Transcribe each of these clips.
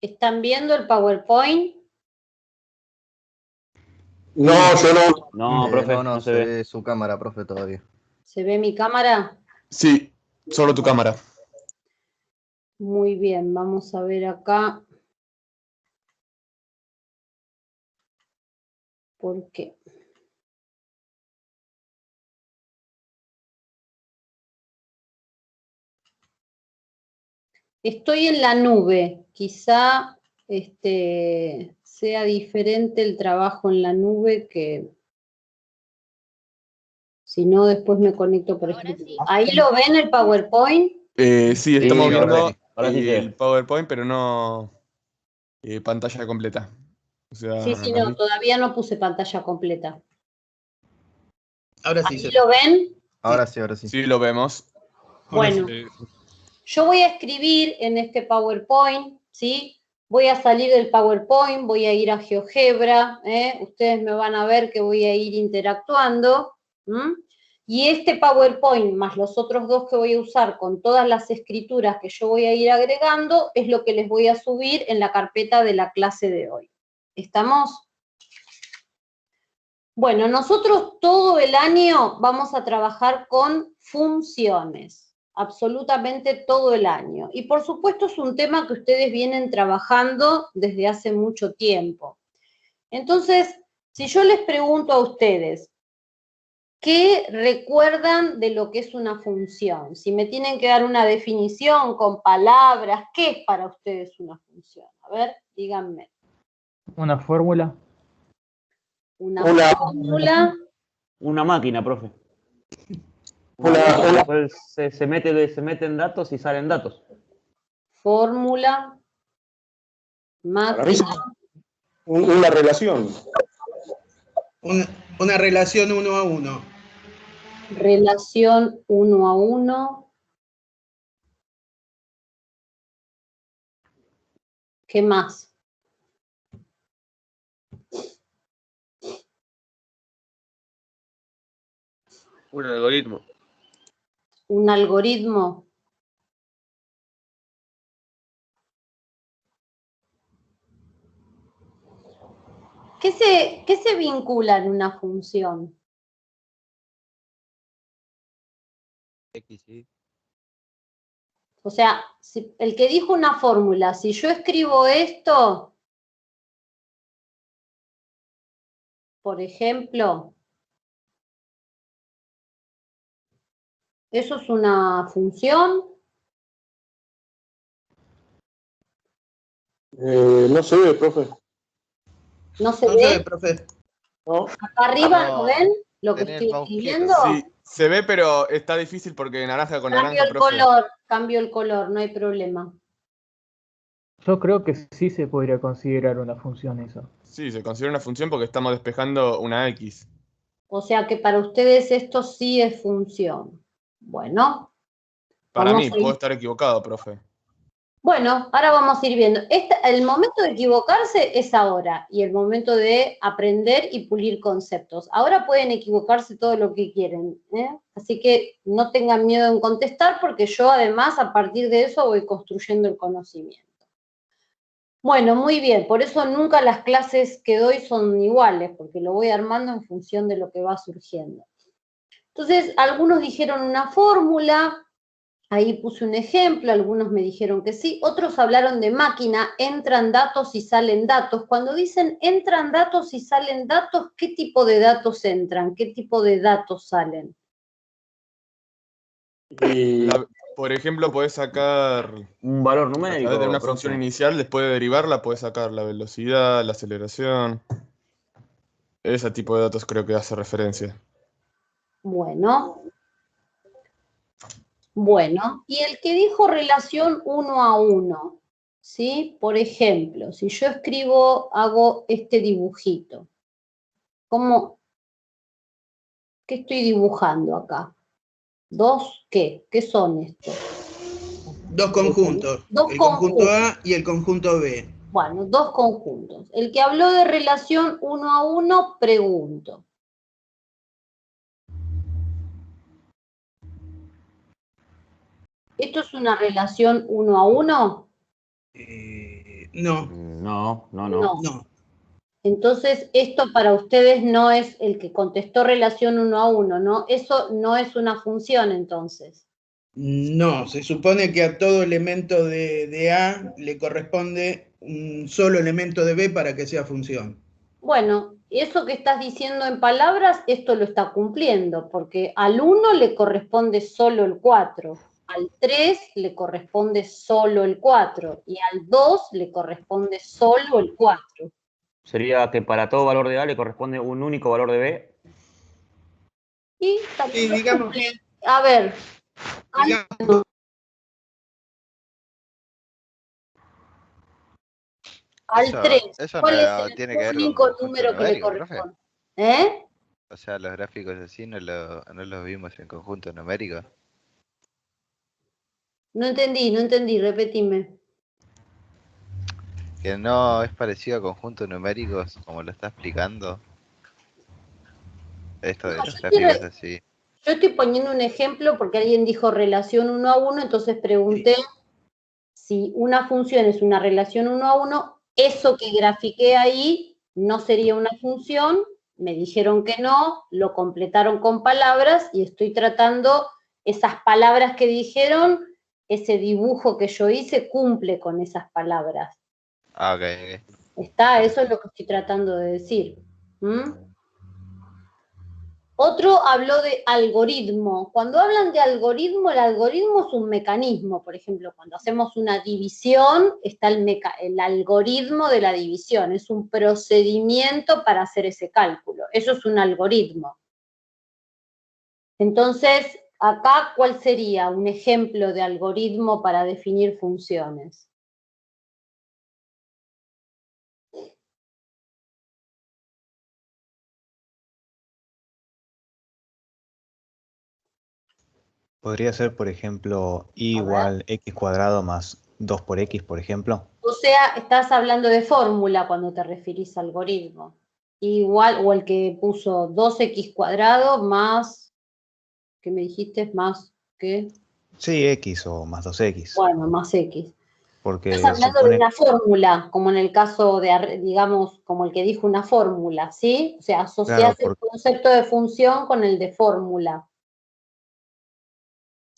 ¿Están viendo el PowerPoint? No, yo no. No, profe, no se se ve. ve su cámara, profe, todavía. ¿Se ve mi cámara? Sí, solo tu cámara. Muy bien, vamos a ver acá. ¿Por qué? Estoy en la nube, quizá sea diferente el trabajo en la nube que si no después me conecto por escritorio. ¿Ahí lo ven el PowerPoint? Sí, estamos viendo ahora sí se ve. el PowerPoint, pero no pantalla completa. O sea, Sí, no, todavía no puse pantalla completa. Ahora sí ¿Ahí se ve. lo ven? Ahora sí. Sí, lo vemos. Bueno, yo voy a escribir en este PowerPoint, ¿sí? Voy a salir del PowerPoint, voy a ir a GeoGebra, ustedes me van a ver que voy a ir interactuando, y este PowerPoint más los otros dos que voy a usar con todas las escrituras que yo voy a ir agregando es lo que les voy a subir en la carpeta de la clase de hoy. ¿Estamos? Bueno, nosotros todo el año vamos a trabajar con funciones, absolutamente todo el año. Y por supuesto es un tema que ustedes vienen trabajando desde hace mucho tiempo. Entonces, si yo les pregunto a ustedes, ¿qué recuerdan de lo que es una función? Si me tienen que dar una definición con palabras, ¿qué es para ustedes una función? A ver, díganme. Una fórmula. Una fórmula. Una máquina, profe. Una- Pues se meten datos y salen datos. Fórmula. Máquina. Una relación. Una relación 1 a 1. Relación 1 a 1. ¿Qué más? Un algoritmo. Un algoritmo. ¿Qué se vincula en una función? X, sí. O sea, el que dijo una fórmula, si yo escribo esto, por ejemplo, ¿eso es una función? No se ve, profe. ¿No se No ve? se ve, profe. ¿No? ¿Acá arriba No, lo ven? ¿Lo que tenés estoy mouse escribiendo? Sí, se ve, pero está difícil porque naranja con Cambio naranja, el profe. color, cambio el color, no hay problema. Yo creo que sí se podría considerar una función eso. Sí, se considera una función porque estamos despejando una X. O sea que para ustedes esto sí es función. Bueno, Para vamos mí, a ir. puedo estar equivocado, profe. Bueno, ahora vamos a ir viendo. El momento de equivocarse es ahora y el momento de aprender y pulir conceptos. Ahora pueden equivocarse todo lo que quieren, así que no tengan miedo en contestar porque yo además a partir de eso voy construyendo el conocimiento. Bueno, muy bien, por eso nunca las clases que doy son iguales, porque lo voy armando en función de lo que va surgiendo. Entonces, algunos dijeron una fórmula. Ahí puse un ejemplo, algunos me dijeron que sí, otros hablaron de máquina, entran datos y salen datos. Cuando dicen entran datos y salen datos, ¿qué tipo de datos entran? ¿Qué tipo de datos salen? Por ejemplo, podés sacar, Un valor a numérico. través de una profe. función inicial, después de derivarla, podés sacar la velocidad, la aceleración. Ese tipo de datos creo que hace referencia. Bueno, y el que dijo relación 1 a 1, ¿sí? Por ejemplo, si yo hago este dibujito, ¿qué estoy dibujando acá? ¿Dos qué? ¿Qué son estos? Dos conjuntos. Dos El conjunto conjuntos. A y el conjunto B. Bueno, dos conjuntos. El que habló de relación 1 a 1, pregunto. ¿Esto es una relación 1 a 1? No, No. no. Entonces, esto para ustedes no es el que contestó relación 1 a 1, ¿no? Eso no es una función, entonces. No, se supone que a todo elemento de A le corresponde un solo elemento de B para que sea función. Bueno, eso que estás diciendo en palabras, esto lo está cumpliendo, porque al 1 le corresponde solo el 4, al 3 le corresponde solo el 4, y al 2 le corresponde solo el 4. Sería que para todo valor de A le corresponde un único valor de B. Y Sí, también lo digamos, cumple. A ver, digamos, al 3, Eso ¿cuál es no el tiene que ver con único conjunto número que le numérico, profe. corresponde? ¿Eh? O sea, los gráficos así no los vimos en conjunto numérico. No entendí, repetime. Que no es parecido a conjuntos numéricos como lo está explicando. Esto de No, los gráficos así. Yo estoy poniendo un ejemplo porque alguien dijo relación 1 a 1, entonces pregunté si una función es una relación 1 a 1, eso que grafiqué ahí no sería una función, me dijeron que no, lo completaron con palabras y estoy tratando esas palabras que dijeron, ese dibujo que yo hice cumple con esas palabras. Ah, ok. ¿Está? Eso es lo que estoy tratando de decir. Otro habló de algoritmo. Cuando hablan de algoritmo, el algoritmo es un mecanismo. Por ejemplo, cuando hacemos una división, está el algoritmo de la división. Es un procedimiento para hacer ese cálculo. Eso es un algoritmo. Entonces, acá, ¿cuál sería un ejemplo de algoritmo para definir funciones? Podría ser, por ejemplo, y A ver. igual x cuadrado más 2 por x, por ejemplo. O sea, estás hablando de fórmula cuando te referís a algoritmo. Igual, o el que puso 2x cuadrado más, ¿qué me dijiste? Más, ¿qué? Sí, x o más 2x. Bueno, más x. Porque Estás hablando de una fórmula, como en el caso de, digamos, como el que dijo una fórmula, ¿sí? O sea, asociás Claro, el concepto de función con el de fórmula.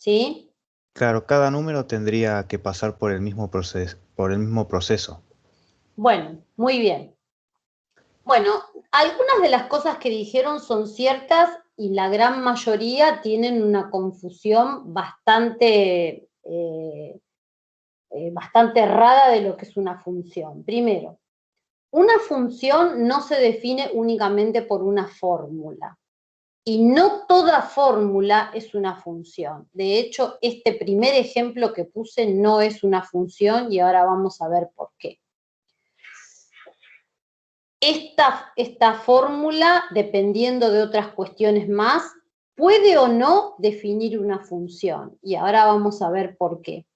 ¿Sí? claro, cada número tendría que pasar por el mismo proceso. Bueno, muy bien. Bueno, algunas de las cosas que dijeron son ciertas y la gran mayoría tienen una confusión bastante, bastante errada de lo que es una función. Primero, una función no se define únicamente por una fórmula. Y no toda fórmula es una función. De hecho, este primer ejemplo que puse no es una función y ahora vamos a ver por qué. Esta fórmula, dependiendo de otras cuestiones más, puede o no definir una función. Y ahora vamos a ver por qué.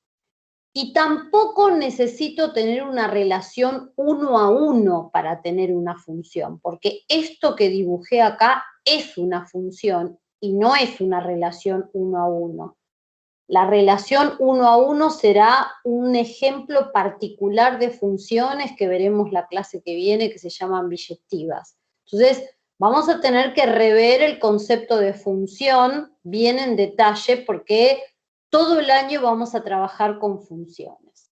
Y tampoco necesito tener una relación 1 a 1 para tener una función, porque esto que dibujé acá es una función y no es una relación 1 a 1. La relación 1 a 1 será un ejemplo particular de funciones que veremos la clase que viene, que se llaman biyectivas. Entonces, vamos a tener que rever el concepto de función bien en detalle porque todo el año vamos a trabajar con funciones.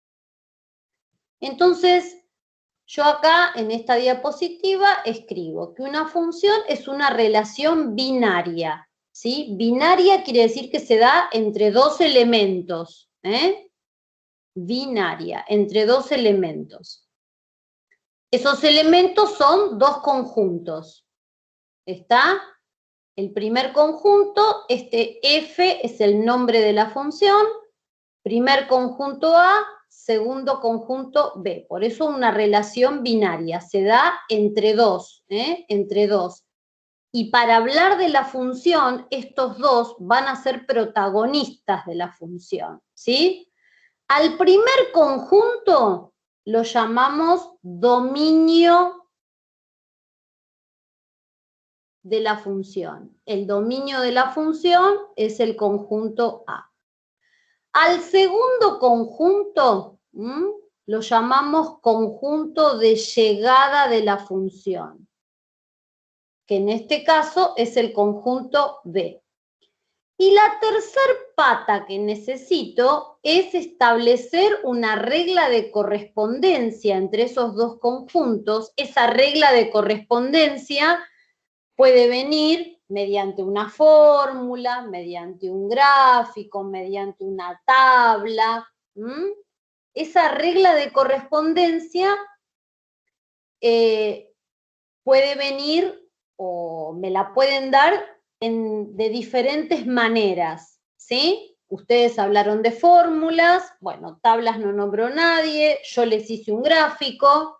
Entonces, yo acá en esta diapositiva escribo que una función es una relación binaria. ¿Sí? Binaria quiere decir que se da entre dos elementos. Binaria, entre dos elementos. Esos elementos son dos conjuntos. ¿Está? El primer conjunto, este F es el nombre de la función. Primer conjunto A, segundo conjunto B. Por eso una relación binaria se da entre dos. Entre dos. Y para hablar de la función, estos dos van a ser protagonistas de la función, ¿sí? Al primer conjunto lo llamamos dominio de la función. El dominio de la función es el conjunto A. Al segundo conjunto lo llamamos conjunto de llegada de la función, que en este caso es el conjunto B. Y la tercer pata que necesito es establecer una regla de correspondencia entre esos dos conjuntos. Esa regla de correspondencia puede venir mediante una fórmula, mediante un gráfico, mediante una tabla. Esa regla de correspondencia puede venir o me la pueden dar de diferentes maneras, ¿sí? Ustedes hablaron de fórmulas, bueno, tablas no nombró nadie, yo les hice un gráfico,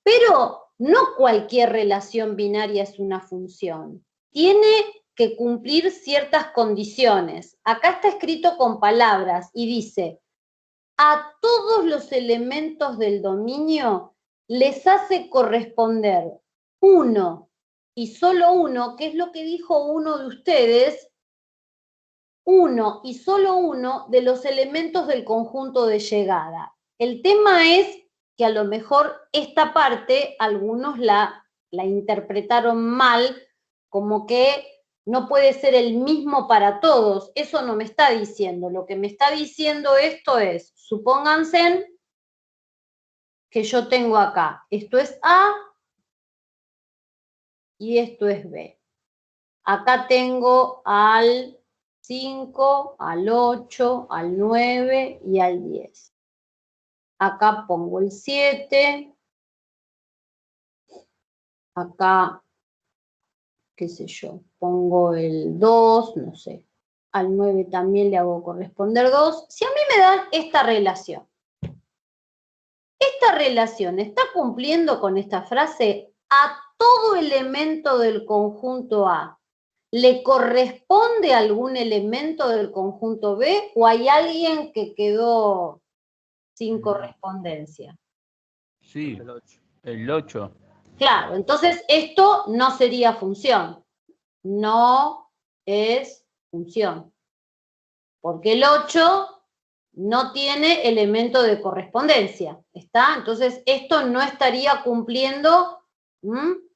pero no cualquier relación binaria es una función. Tiene que cumplir ciertas condiciones. Acá está escrito con palabras y dice, a todos los elementos del dominio les hace corresponder uno y solo uno, que es lo que dijo uno de ustedes, uno y solo uno de los elementos del conjunto de llegada. El tema es que a lo mejor esta parte algunos la interpretaron mal, como que no puede ser el mismo para todos. Eso no me está diciendo. Lo que me está diciendo esto es, supónganse que yo tengo acá, esto es A y esto es B. Acá tengo al 5, al 8, al 9 y al 10. Acá pongo el 7. Acá, qué sé yo, pongo el 2, no sé. Al 9 también le hago corresponder 2. Si a mí me dan esta relación está cumpliendo con esta frase, a todo elemento del conjunto A, ¿le corresponde algún elemento del conjunto B o hay alguien que quedó sin correspondencia? Sí, el 8. Claro, entonces esto no sería función. No es función. Porque el 8 no tiene elemento de correspondencia. ¿Está? Entonces esto no estaría cumpliendo,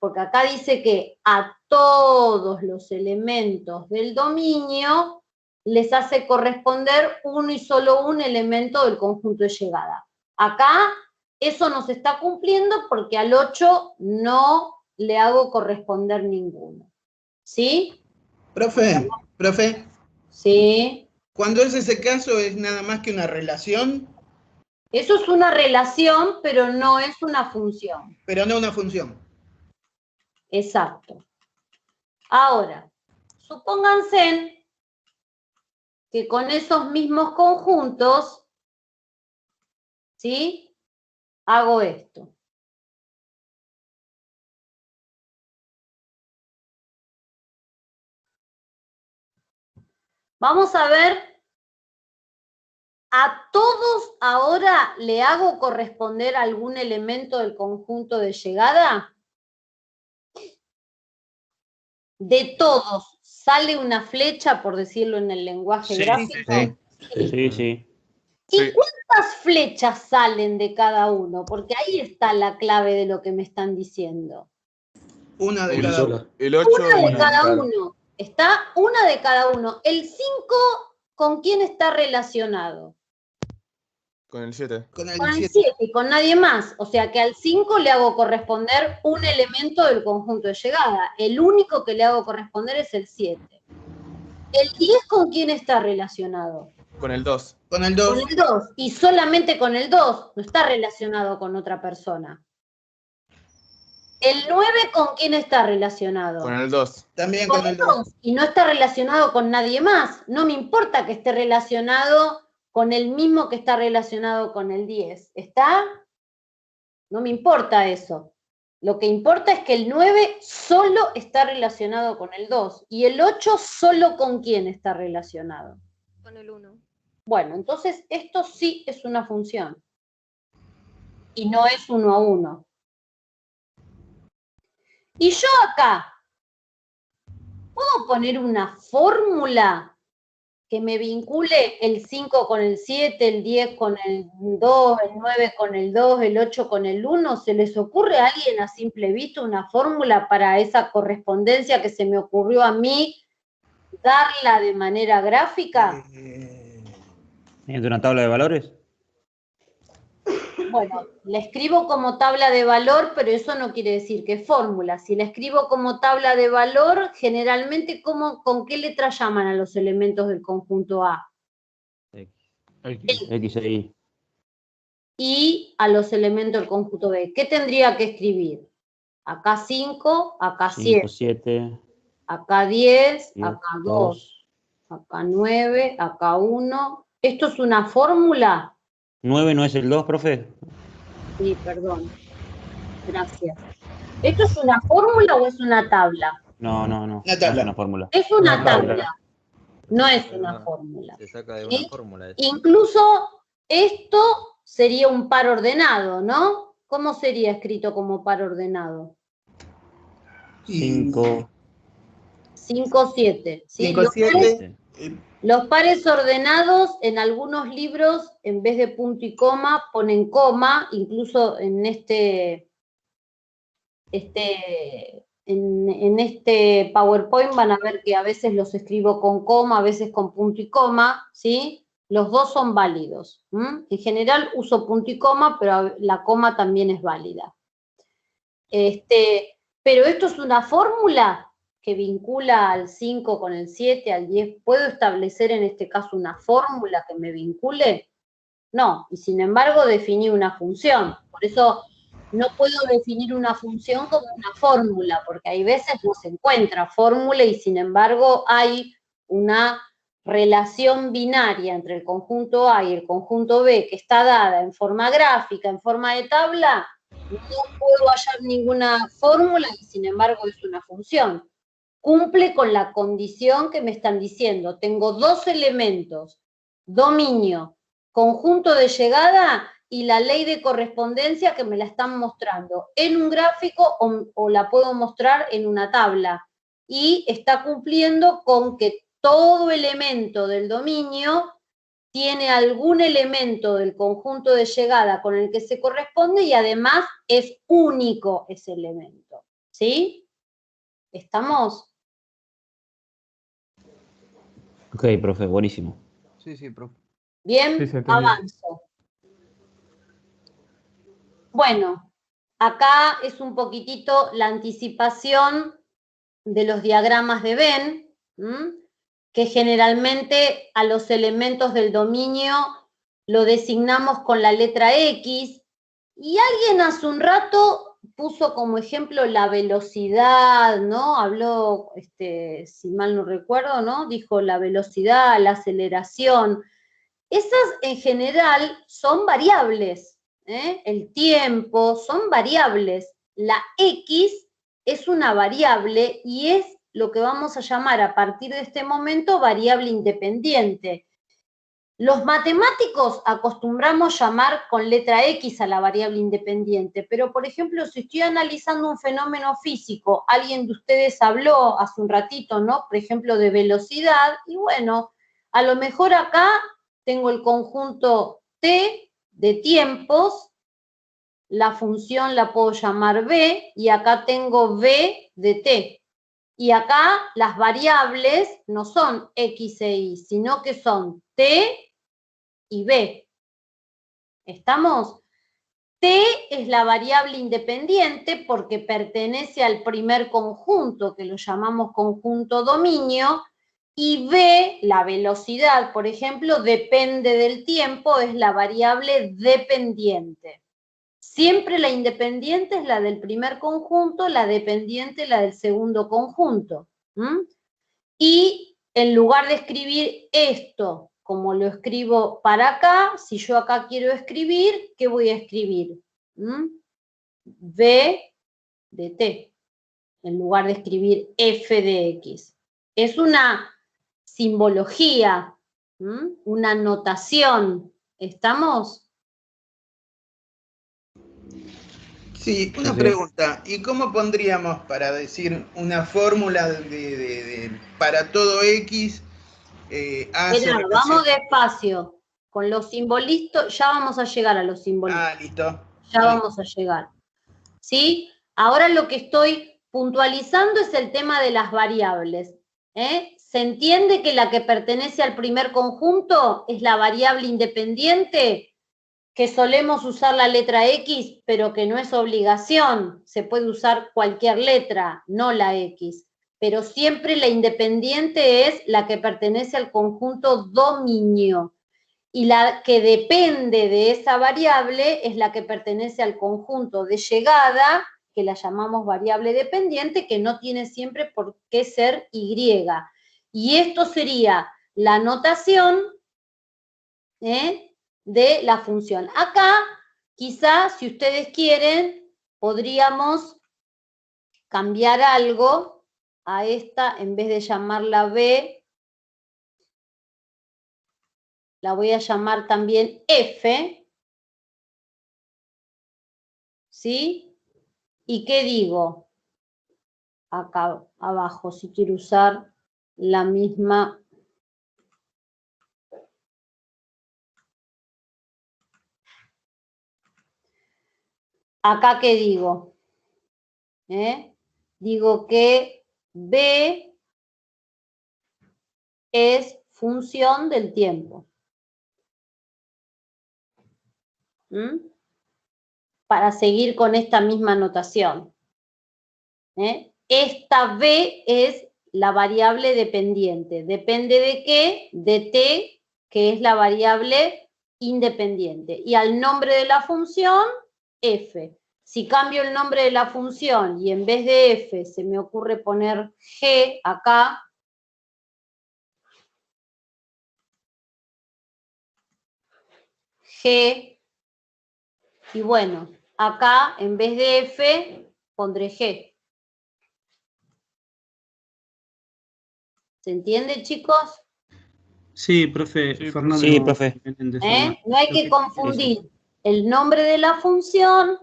porque acá dice que a todos los elementos del dominio les hace corresponder uno y solo un elemento del conjunto de llegada. Acá eso no se está cumpliendo porque al 8 no le hago corresponder ninguno. ¿Sí? Profe. Sí. Cuando es ese caso, ¿es nada más que una relación? Eso es una relación, pero no es una función. Pero no una función. Exacto. Ahora, supónganse que con esos mismos conjuntos, ¿sí? Hago esto. Vamos a ver, ¿a todos ahora le hago corresponder algún elemento del conjunto de llegada? De todos, ¿sale una flecha, por decirlo en el lenguaje gráfico? Sí. ¿Y cuántas flechas salen de cada uno? Porque ahí está la clave de lo que me están diciendo. Una de cada uno. El 8 Una de cada uno. Está una de cada uno. El 5, ¿con quién está relacionado? con el 7. Con el Con el 7. 7 y con nadie más. O sea que al 5 le hago corresponder un elemento del conjunto de llegada. El único que le hago corresponder es el 7. ¿El 10 con quién está relacionado? Con el 2. Con el 2. Con el 2. Y solamente con el 2. No está relacionado con otra persona. ¿El 9 con quién está relacionado? Con el 2. También con el 2. Y no está relacionado con nadie más. No me importa que esté relacionado con el mismo que está relacionado con el 10. ¿Está? No me importa eso. Lo que importa es que el 9 solo está relacionado con el 2. Y el 8 solo con quién está relacionado. Con el 1. Bueno, entonces esto sí es una función. Y no es 1 a 1. Y yo acá, ¿puedo poner una fórmula que me vincule el 5 con el 7, el 10 con el 2, el 9 con el 2, el 8 con el 1? ¿Se les ocurre a alguien a simple vista una fórmula para esa correspondencia que se me ocurrió a mí, darla de manera gráfica? ¿Mediante una tabla de valores? Bueno, la escribo como tabla de valor, pero eso no quiere decir que fórmula. Si la escribo como tabla de valor, generalmente, ¿con qué letra llaman a los elementos del conjunto A? X e Y. Y a los elementos del conjunto B. ¿Qué tendría que escribir? Acá 5, acá 7. 5, 7. Acá 10, 10, acá 2, acá 9, acá 1. ¿Esto es una fórmula? 9 no es el 2, profe. Sí, perdón. Gracias. ¿Esto es una fórmula o es una tabla? No. Una No tabla. es una fórmula. Es una Una tabla. tabla. No es Pero una no, fórmula. se saca de ¿Sí? una fórmula. eso. Incluso esto sería un par ordenado, ¿no? ¿Cómo sería escrito como par ordenado? 5, 5, 7. ¿sí? 5, 7. Los pares ordenados en algunos libros, en vez de punto y coma, ponen coma, incluso en este PowerPoint van a ver que a veces los escribo con coma, a veces con punto y coma, ¿sí? Los dos son válidos. En general uso punto y coma, pero la coma también es válida. Pero esto es una fórmula que vincula al 5 con el 7, al 10. ¿Puedo establecer en este caso una fórmula que me vincule? No, y sin embargo definí una función. Por eso no puedo definir una función como una fórmula, porque hay veces no se encuentra fórmula y sin embargo hay una relación binaria entre el conjunto A y el conjunto B que está dada en forma gráfica, en forma de tabla. No puedo hallar ninguna fórmula y sin embargo es una función. Cumple con la condición que me están diciendo. Tengo dos elementos, dominio, conjunto de llegada y la ley de correspondencia que me la están mostrando en un gráfico o la puedo mostrar en una tabla. Y está cumpliendo con que todo elemento del dominio tiene algún elemento del conjunto de llegada con el que se corresponde y además es único ese elemento. ¿Sí? ¿Estamos? Ok, profe, buenísimo. Sí, profe. Bien, Sí, se entendió. avanzo. Bueno, acá es un poquitito la anticipación de los diagramas de Venn, que generalmente a los elementos del dominio lo designamos con la letra X, y alguien hace un rato puso como ejemplo la velocidad, ¿no? Habló, si mal no recuerdo, ¿no? Dijo la velocidad, la aceleración. Esas en general son variables, ¿eh? El tiempo son variables. La X es una variable y es lo que vamos a llamar a partir de este momento variable independiente. Los matemáticos acostumbramos llamar con letra X a la variable independiente, pero por ejemplo, si estoy analizando un fenómeno físico, alguien de ustedes habló hace un ratito, ¿no? Por ejemplo, de velocidad, y bueno, a lo mejor acá tengo el conjunto T de tiempos, la función la puedo llamar B, y acá tengo V de T. Y acá las variables no son X e Y, sino que son T y B. ¿Estamos? T es la variable independiente porque pertenece al primer conjunto, que lo llamamos conjunto dominio, y B, la velocidad, por ejemplo, depende del tiempo, es la variable dependiente. Siempre la independiente es la del primer conjunto, la dependiente la del segundo conjunto. Y en lugar de escribir esto como lo escribo para acá, si yo acá quiero escribir, ¿qué voy a escribir? V de T, en lugar de escribir F de X. Es una simbología, Una notación. ¿Estamos? Sí, una pregunta. ¿Y cómo pondríamos para decir una fórmula para todo X? Mirá, vamos despacio. Con los simbolitos, ya vamos a llegar a los simbolitos. Listo. Ya vamos a llegar. ¿Sí? Ahora lo que estoy puntualizando es el tema de las variables. ¿Se entiende que la que pertenece al primer conjunto es la variable independiente? Que solemos usar la letra X, pero que no es obligación. Se puede usar cualquier letra, no la X. Pero siempre la independiente es la que pertenece al conjunto dominio. Y la que depende de esa variable es la que pertenece al conjunto de llegada, que la llamamos variable dependiente, que no tiene siempre por qué ser Y. Y esto sería la notación de la función. Acá, quizás, si ustedes quieren, podríamos cambiar algo a esta, en vez de llamarla B, la voy a llamar también F, ¿sí? ¿Y qué digo? Acá abajo, si quiero usar la misma. Acá, ¿qué digo? Digo que B es función del tiempo. Para seguir con esta misma notación. Esta B es la variable dependiente. ¿Depende de qué? De T, que es la variable independiente. Y al nombre de la función, F. Si cambio el nombre de la función y en vez de F se me ocurre poner G acá, G, y bueno, acá en vez de F pondré G. ¿Se entiende, chicos? Sí, profe. Sí, Fernando. Sí, profe. No hay que confundir el nombre de la función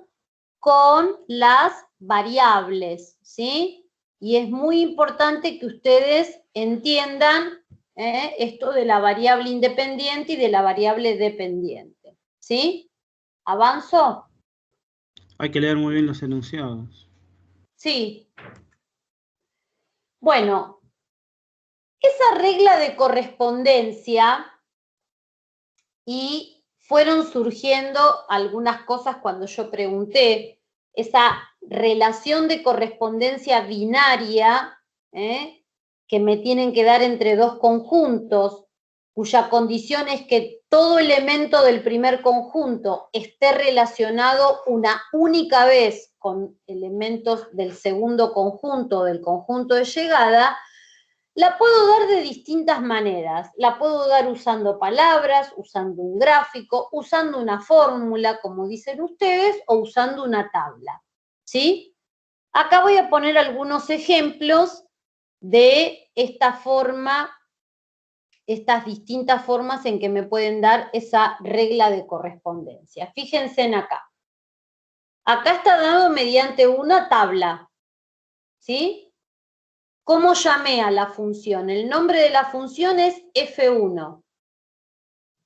con las variables, ¿sí? Y es muy importante que ustedes entiendan esto de la variable independiente y de la variable dependiente, ¿sí? ¿Avanzo? Hay que leer muy bien los enunciados. Sí. Bueno, esa regla de correspondencia, y fueron surgiendo algunas cosas cuando yo pregunté, esa relación de correspondencia binaria que me tienen que dar entre dos conjuntos, cuya condición es que todo elemento del primer conjunto esté relacionado una única vez con elementos del segundo conjunto, del conjunto de llegada. La puedo dar de distintas maneras. La puedo dar usando palabras, usando un gráfico, usando una fórmula, como dicen ustedes, o usando una tabla. ¿Sí? Acá voy a poner algunos ejemplos de esta forma, estas distintas formas en que me pueden dar esa regla de correspondencia. Fíjense en acá. Acá está dado mediante una tabla. ¿Sí? ¿Cómo llamé a la función? El nombre de la función es F1.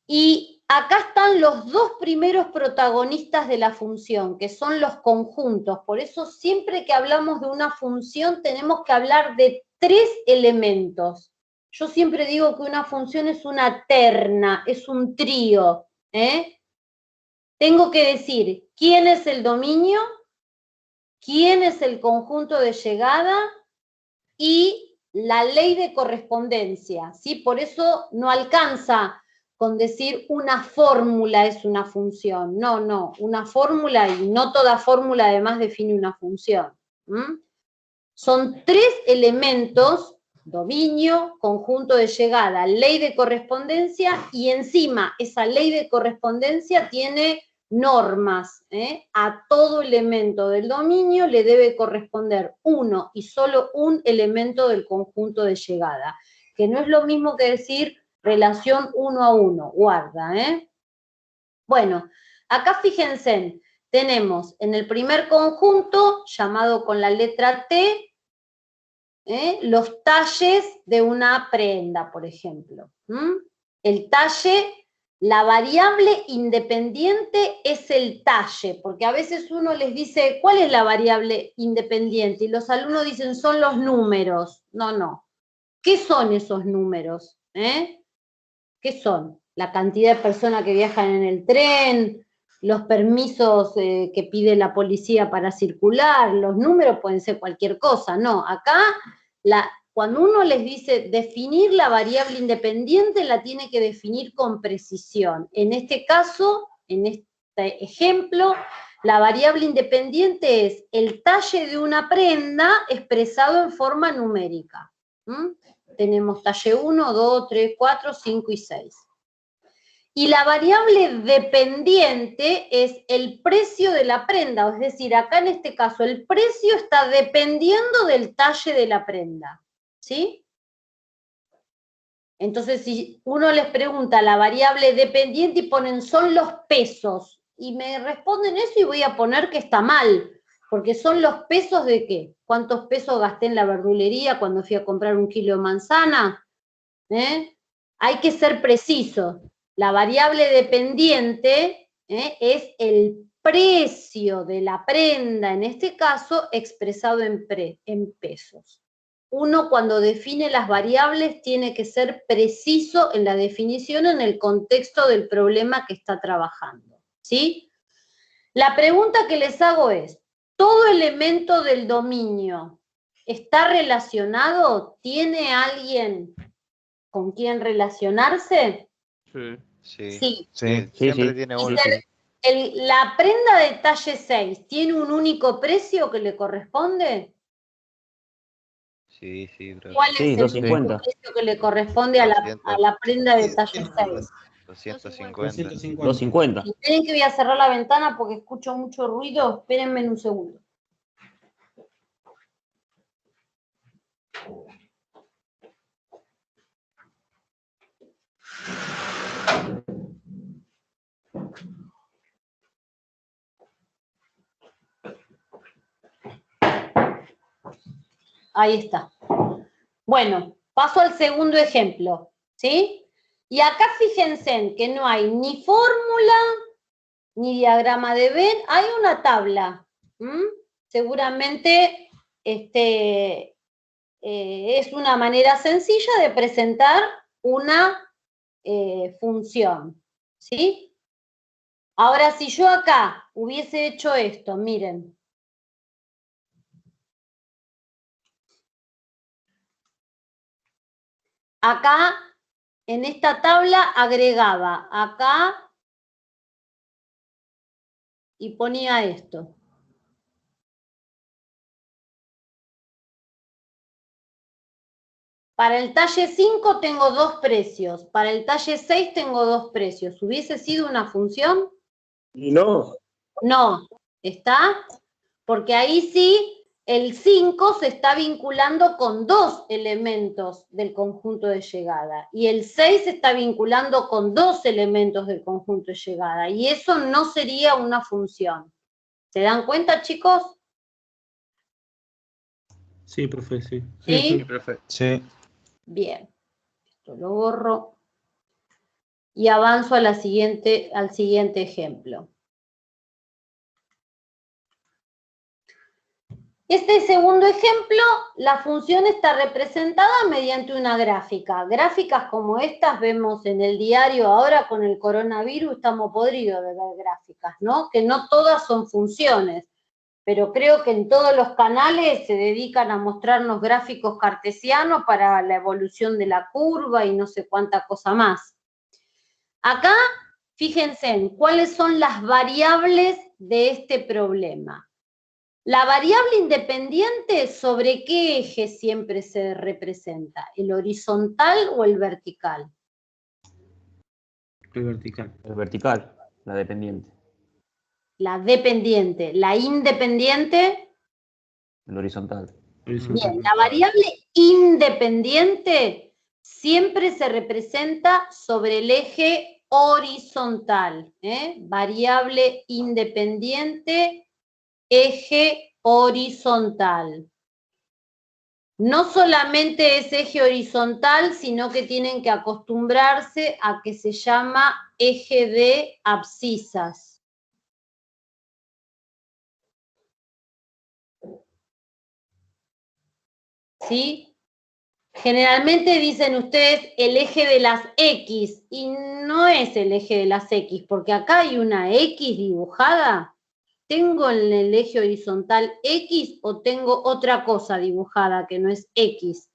Y acá están los dos primeros protagonistas de la función, que son los conjuntos. Por eso siempre que hablamos de una función tenemos que hablar de tres elementos. Yo siempre digo que una función es una terna, es un trío. Tengo que decir quién es el dominio, quién es el conjunto de llegada, y la ley de correspondencia, ¿sí? Por eso no alcanza con decir una fórmula es una función. No, no, una fórmula, y no toda fórmula además define una función. Son tres elementos: dominio, conjunto de llegada, ley de correspondencia, y encima esa ley de correspondencia tiene normas. A todo elemento del dominio le debe corresponder uno y solo un elemento del conjunto de llegada, que no es lo mismo que decir relación 1 a 1, guarda, ¿eh? Bueno, acá fíjense, tenemos en el primer conjunto, llamado con la letra T, los talles de una prenda, por ejemplo. El talle, la variable independiente es el talle, porque a veces uno les dice, ¿cuál es la variable independiente? Y los alumnos dicen, son los números. No. ¿Qué son esos números? ¿Qué son? La cantidad de personas que viajan en el tren, los permisos que pide la policía para circular, los números pueden ser cualquier cosa. No, acá cuando uno les dice definir la variable independiente, la tiene que definir con precisión. En este caso, en este ejemplo, la variable independiente es el talle de una prenda expresado en forma numérica. Tenemos talle 1, 2, 3, 4, 5 y 6. Y la variable dependiente es el precio de la prenda, es decir, acá en este caso el precio está dependiendo del talle de la prenda, ¿sí? Entonces, si uno les pregunta la variable dependiente y ponen son los pesos, y me responden eso y voy a poner que está mal, porque son los pesos de ¿qué? ¿Cuántos pesos gasté en la verdulería cuando fui a comprar 1 kilo de manzana? Hay que ser preciso. La variable dependiente es el precio de la prenda, en este caso, expresado en pesos. Uno cuando define las variables tiene que ser preciso en la definición en el contexto del problema que está trabajando, ¿sí? La pregunta que les hago es, ¿todo elemento del dominio está relacionado? ¿Tiene alguien con quien relacionarse? Sí. Siempre tiene uno. ¿La prenda de talle 6 tiene un único precio que le corresponde? Sí, bro. ¿Cuál es el único precio que le corresponde a la prenda de talle 6? 250. 250. Esperen que voy a cerrar la ventana porque escucho mucho ruido. Espérenme en un segundo. Ahí está. Bueno, paso al segundo ejemplo, ¿sí? Y acá fíjense que no hay ni fórmula, ni diagrama de Venn, hay una tabla. Seguramente es una manera sencilla de presentar una función, ¿sí? Ahora, si yo acá hubiese hecho esto, miren. Acá, en esta tabla, agregaba acá y ponía esto. Para el talle 5 tengo 2 precios, para el talle 6 tengo 2 precios. ¿Hubiese sido una función? No. No, ¿está? Porque ahí sí, el 5 se está vinculando con 2 elementos del conjunto de llegada y el 6 se está vinculando con 2 elementos del conjunto de llegada y eso no sería una función. ¿Se dan cuenta, chicos? Sí, profe, sí. ¿Sí? Profe. Sí. Bien. Esto lo borro y avanzo a al siguiente ejemplo. Este segundo ejemplo, la función está representada mediante una gráfica. Gráficas como estas vemos en el diario ahora con el coronavirus, estamos podridos de ver gráficas, ¿no? Que no todas son funciones, pero creo que en todos los canales se dedican a mostrarnos gráficos cartesianos para la evolución de la curva y no sé cuánta cosa más. Acá, fíjense en cuáles son las variables de este problema. La variable independiente, ¿sobre qué eje siempre se representa? ¿El horizontal o el vertical? El vertical. El vertical, la dependiente. La dependiente. ¿La independiente? El horizontal. Bien, la variable independiente siempre se representa sobre el eje horizontal. Variable independiente, eje horizontal. No solamente es eje horizontal, sino que tienen que acostumbrarse a que se llama eje de abscisas. ¿Sí? Generalmente dicen ustedes el eje de las X, y no es el eje de las X, porque acá hay una X dibujada. ¿Tengo en el eje horizontal X o tengo otra cosa dibujada que no es X?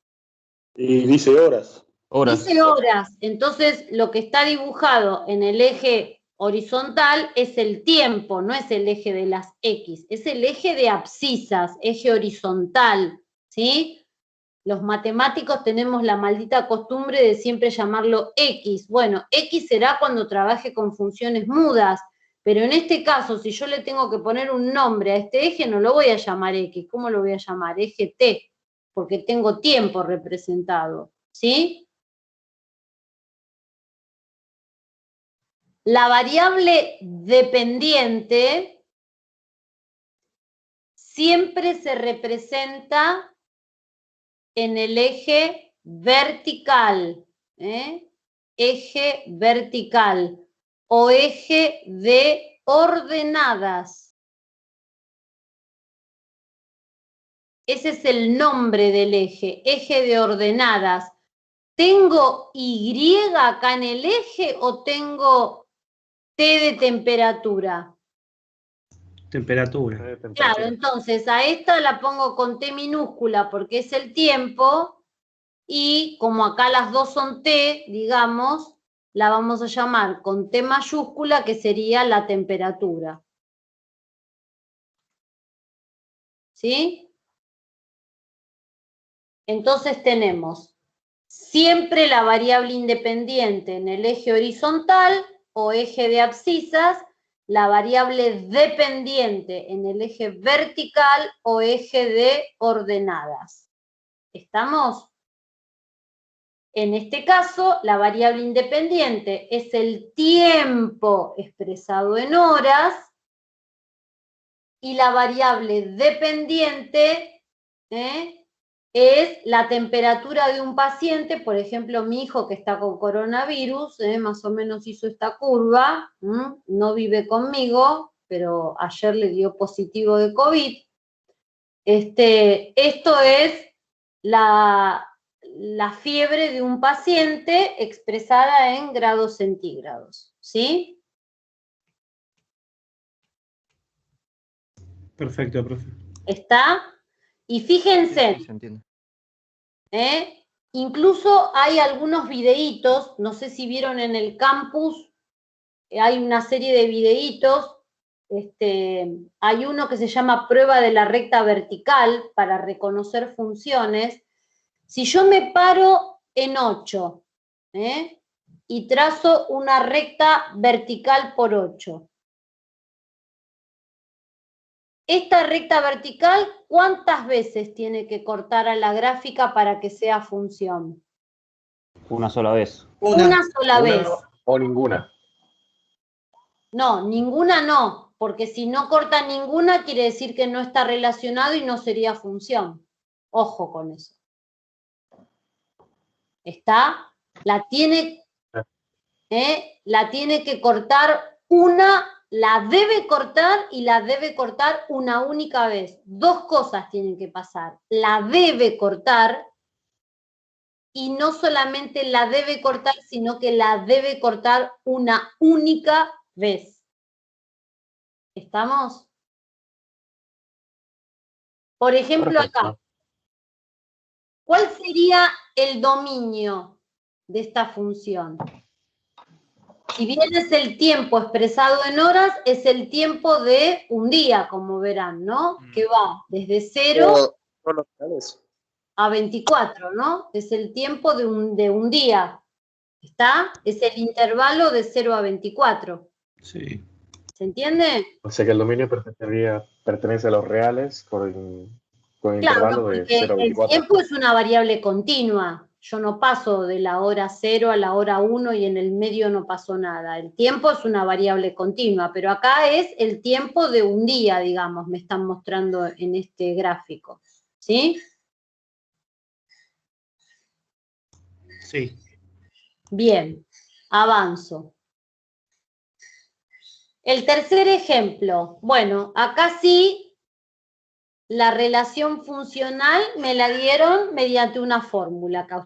Y dice horas. Dice horas. Entonces, lo que está dibujado en el eje horizontal es el tiempo, no es el eje de las X. Es el eje de abscisas, eje horizontal, ¿sí? Los matemáticos tenemos la maldita costumbre de siempre llamarlo X. Bueno, X será cuando trabaje con funciones mudas. Pero en este caso, si yo le tengo que poner un nombre a este eje, no lo voy a llamar X. ¿Cómo lo voy a llamar? Eje T, porque tengo tiempo representado, ¿sí? La variable dependiente siempre se representa en el eje vertical, eje vertical. O eje de ordenadas. Ese es el nombre del eje, eje de ordenadas. ¿Tengo Y acá en el eje o tengo T de temperatura? Temperatura. Claro, entonces a esta la pongo con T minúscula porque es el tiempo y como acá las dos son T, digamos, la vamos a llamar con T mayúscula, que sería la temperatura. ¿Sí? Entonces tenemos siempre la variable independiente en el eje horizontal o eje de abscisas, la variable dependiente en el eje vertical o eje de ordenadas. ¿Estamos? En este caso, la variable independiente es el tiempo expresado en horas y la variable dependiente es la temperatura de un paciente. Por ejemplo, mi hijo que está con coronavirus, más o menos hizo esta curva, no vive conmigo, pero ayer le dio positivo de COVID. Esto es la fiebre de un paciente expresada en grados centígrados, ¿sí? Perfecto, profe. ¿Está? Y fíjense, Sí, se entiende. Incluso hay algunos videitos, no sé si vieron en el campus, hay una serie de videitos, hay uno que se llama prueba de la recta vertical para reconocer funciones. Si yo me paro en 8 y trazo una recta vertical por 8, esta recta vertical, ¿cuántas veces tiene que cortar a la gráfica para que sea función? Una sola vez. Una sola vez. O ninguna. No, ninguna no, porque si no corta ninguna quiere decir que no está relacionado y no sería función. Ojo con eso. ¿Está? La tiene que cortar la debe cortar y la debe cortar una única vez. Dos cosas tienen que pasar. La debe cortar y no solamente la debe cortar, sino que la debe cortar una única vez. ¿Estamos? Por ejemplo, acá. ¿Cuál sería el dominio de esta función? Si bien es el tiempo expresado en horas, es el tiempo de un día, como verán, ¿no? Que va desde 0 a 24, ¿no? Es el tiempo de un día. ¿Está? Es el intervalo de 0 a 24. Sí. ¿Se entiende? O sea que el dominio pertenece a los reales con Claro, intervalo de porque 0 a el 24. tiempo es una variable continua. yo no paso de la hora 0 a la hora 1 y en el medio no pasó nada. El tiempo es una variable continua, pero acá es el tiempo de un día, digamos, me están mostrando en este gráfico. ¿Sí? Sí. Bien, avanzo. El tercer ejemplo, bueno, acá sí, la relación funcional me la dieron mediante una fórmula, que a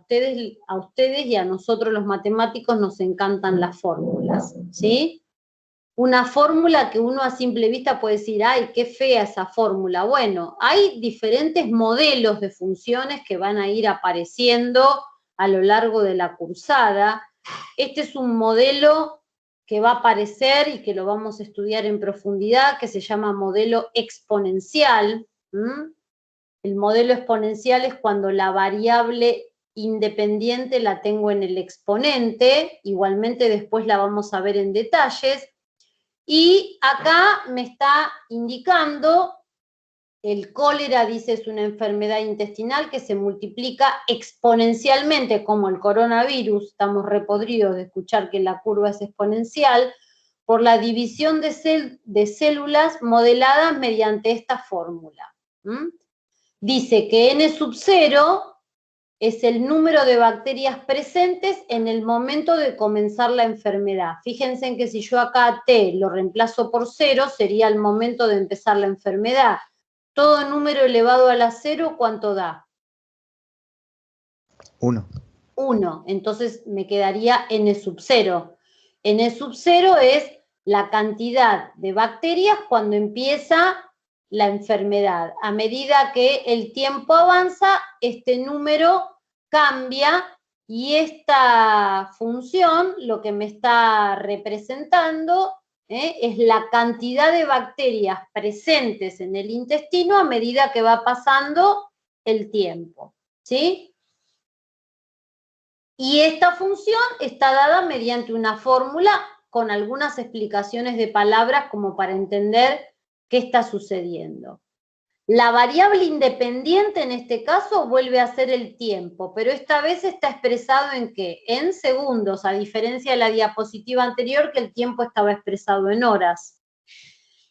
ustedes y a nosotros los matemáticos nos encantan las fórmulas, ¿sí? Una fórmula que uno a simple vista puede decir, ¡ay, qué fea esa fórmula! Bueno, hay diferentes modelos de funciones que van a ir apareciendo a lo largo de la cursada. Este es un modelo que va a aparecer y que lo vamos a estudiar en profundidad, que se llama modelo exponencial. El modelo exponencial es cuando la variable independiente la tengo en el exponente, igualmente después la vamos a ver en detalles, y acá me está indicando, el cólera, dice, es una enfermedad intestinal que se multiplica exponencialmente, como el coronavirus, estamos repodridos de escuchar que la curva es exponencial, por la división de células modeladas mediante esta fórmula. Dice que n sub 0 es el número de bacterias presentes en el momento de comenzar la enfermedad. Fíjense en que si yo acá t lo reemplazo por 0, sería el momento de empezar la enfermedad. Todo número elevado a la 0, ¿cuánto da? 1. 1. Entonces me quedaría n sub 0. N sub 0 es la cantidad de bacterias cuando empieza la enfermedad. A medida que el tiempo avanza, este número cambia y esta función lo que me está representando es la cantidad de bacterias presentes en el intestino a medida que va pasando el tiempo, ¿sí? Y esta función está dada mediante una fórmula con algunas explicaciones de palabras como para entender qué está sucediendo. La variable independiente en este caso vuelve a ser el tiempo, pero esta vez está expresado en ¿qué? En segundos, a diferencia de la diapositiva anterior que el tiempo estaba expresado en horas.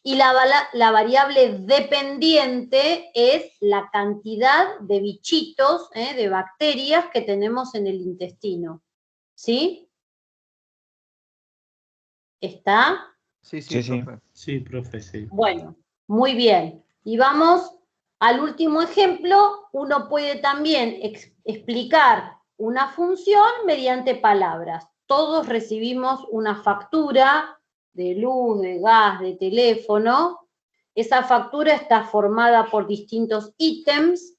Y la variable dependiente es la cantidad de bichitos, de bacterias que tenemos en el intestino. ¿Sí? ¿Está? Sí, sí, Sí, sí. profe. Sí, profe, sí. Bueno, muy bien. Y vamos al último ejemplo. Uno puede también explicar una función mediante palabras. Todos recibimos una factura de luz, de gas, de teléfono. Esa factura está formada por distintos ítems.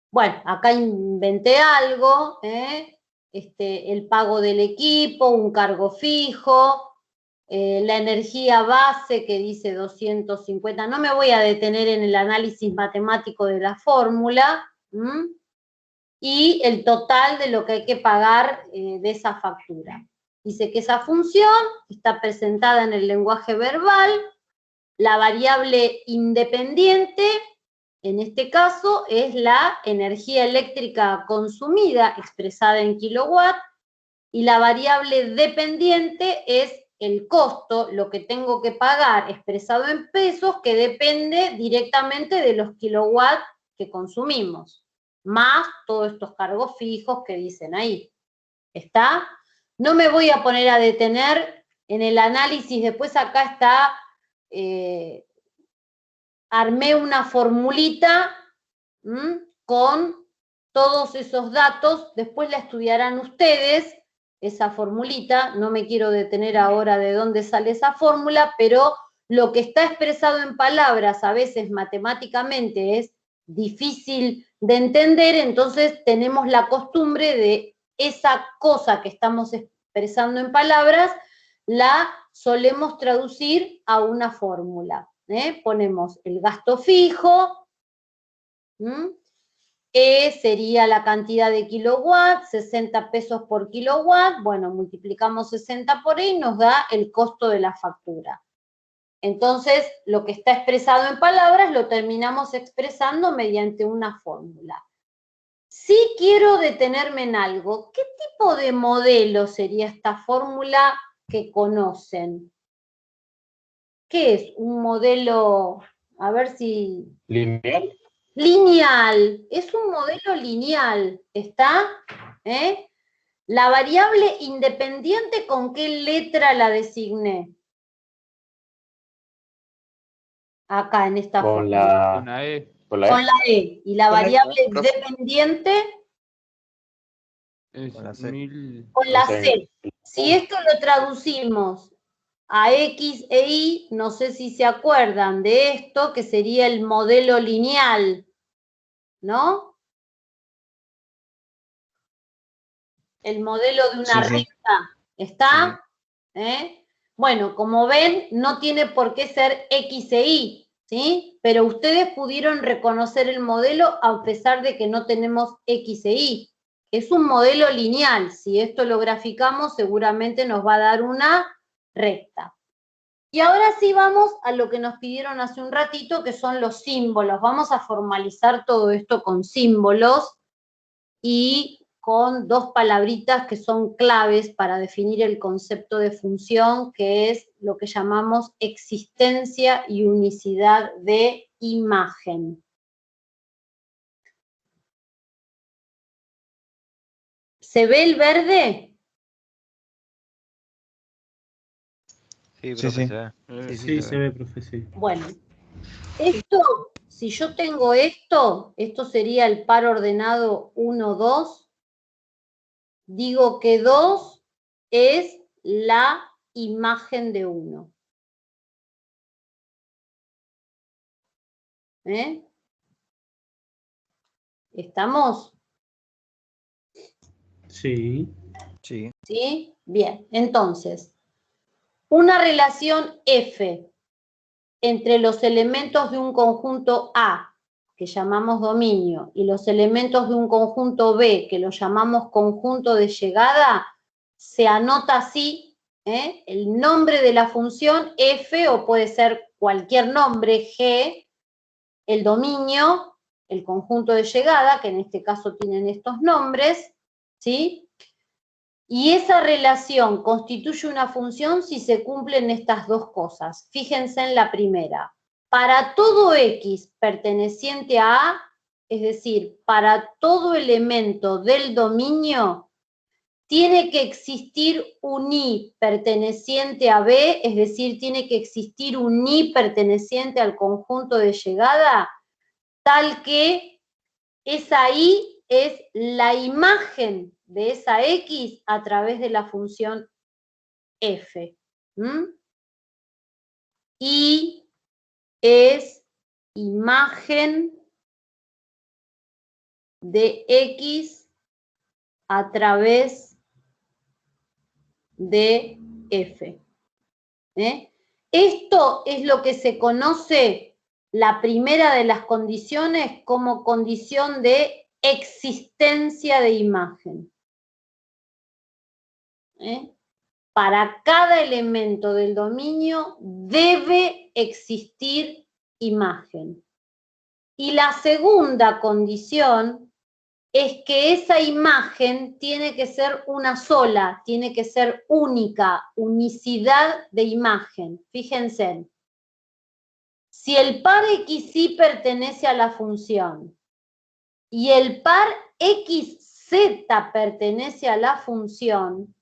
Bueno, acá inventé algo, el pago del equipo, un cargo fijo, la energía base que dice 250. No me voy a detener en el análisis matemático de la fórmula, y el total de lo que hay que pagar de esa factura. Dice que esa función está presentada en el lenguaje verbal, la variable independiente, en este caso, es la energía eléctrica consumida, expresada en kilowatt, y la variable dependiente es el costo, lo que tengo que pagar, expresado en pesos, que depende directamente de los kilowatts que consumimos, más todos estos cargos fijos que dicen ahí. ¿Está? No me voy a poner a detener en el análisis, después acá está, armé una formulita con todos esos datos, después la estudiarán ustedes, esa formulita, no me quiero detener ahora de dónde sale esa fórmula, pero lo que está expresado en palabras a veces matemáticamente es difícil de entender, entonces tenemos la costumbre de esa cosa que estamos expresando en palabras, la solemos traducir a una fórmula. Ponemos el gasto fijo, E sería la cantidad de kilowatts, 60 pesos por kilowatt, bueno, multiplicamos 60 por E y nos da el costo de la factura. Entonces, lo que está expresado en palabras lo terminamos expresando mediante una fórmula. sí quiero detenerme en algo. ¿Qué tipo de modelo sería esta fórmula que conocen? ¿Qué es? Un modelo, a ver si... ¿Lineal? Lineal, es un modelo lineal, ¿está? ¿Eh? La variable independiente, ¿con qué letra la designé? Acá, en esta Con fórmula. Con la E. Con la Con E. la E. Y la Con la E, variable profe. dependiente Es Con la C. 1000. con la Con C. Si esto lo traducimos a X e Y, no sé si se acuerdan de esto, que sería el modelo lineal, ¿no? El modelo de una Sí, sí. recta, ¿está? Bueno, como ven, no tiene por qué ser X e Y, ¿sí? Pero ustedes pudieron reconocer el modelo a pesar de que no tenemos X e Y. Es un modelo lineal. Si esto lo graficamos, seguramente nos va a dar una recta. Y ahora sí vamos a lo que nos pidieron hace un ratito, que son los símbolos. Vamos a formalizar todo esto con símbolos y con dos palabritas que son claves para definir el concepto de función, que es lo que llamamos existencia y unicidad de imagen. ¿Se ve el verde? Sí, Sí, profe, sí. se ve. Sí, se ve, profe, sí. Bueno, esto, si yo tengo esto sería el par ordenado 1, 2. Digo que 2 es la imagen de 1. ¿Estamos? Sí. Sí. ¿Sí? Bien, entonces, una relación F entre los elementos de un conjunto A, que llamamos dominio, y los elementos de un conjunto B, que lo llamamos conjunto de llegada, se anota así, el nombre de la función F, o puede ser cualquier nombre, G, el dominio, el conjunto de llegada, que en este caso tienen estos nombres, ¿sí? Y esa relación constituye una función si se cumplen estas dos cosas. Fíjense en la primera. Para todo X perteneciente a A, es decir, para todo elemento del dominio, tiene que existir un Y perteneciente a B, es decir, tiene que existir un Y perteneciente al conjunto de llegada, tal que esa Y es la imagen de esa X a través de la función F. Y es imagen de X a través de F. Esto es lo que se conoce, la primera de las condiciones, como condición de existencia de imagen. Para cada elemento del dominio debe existir imagen. Y la segunda condición es que esa imagen tiene que ser una sola, tiene que ser única, unicidad de imagen. Fíjense, si el par XY pertenece a la función y el par XZ pertenece a la función,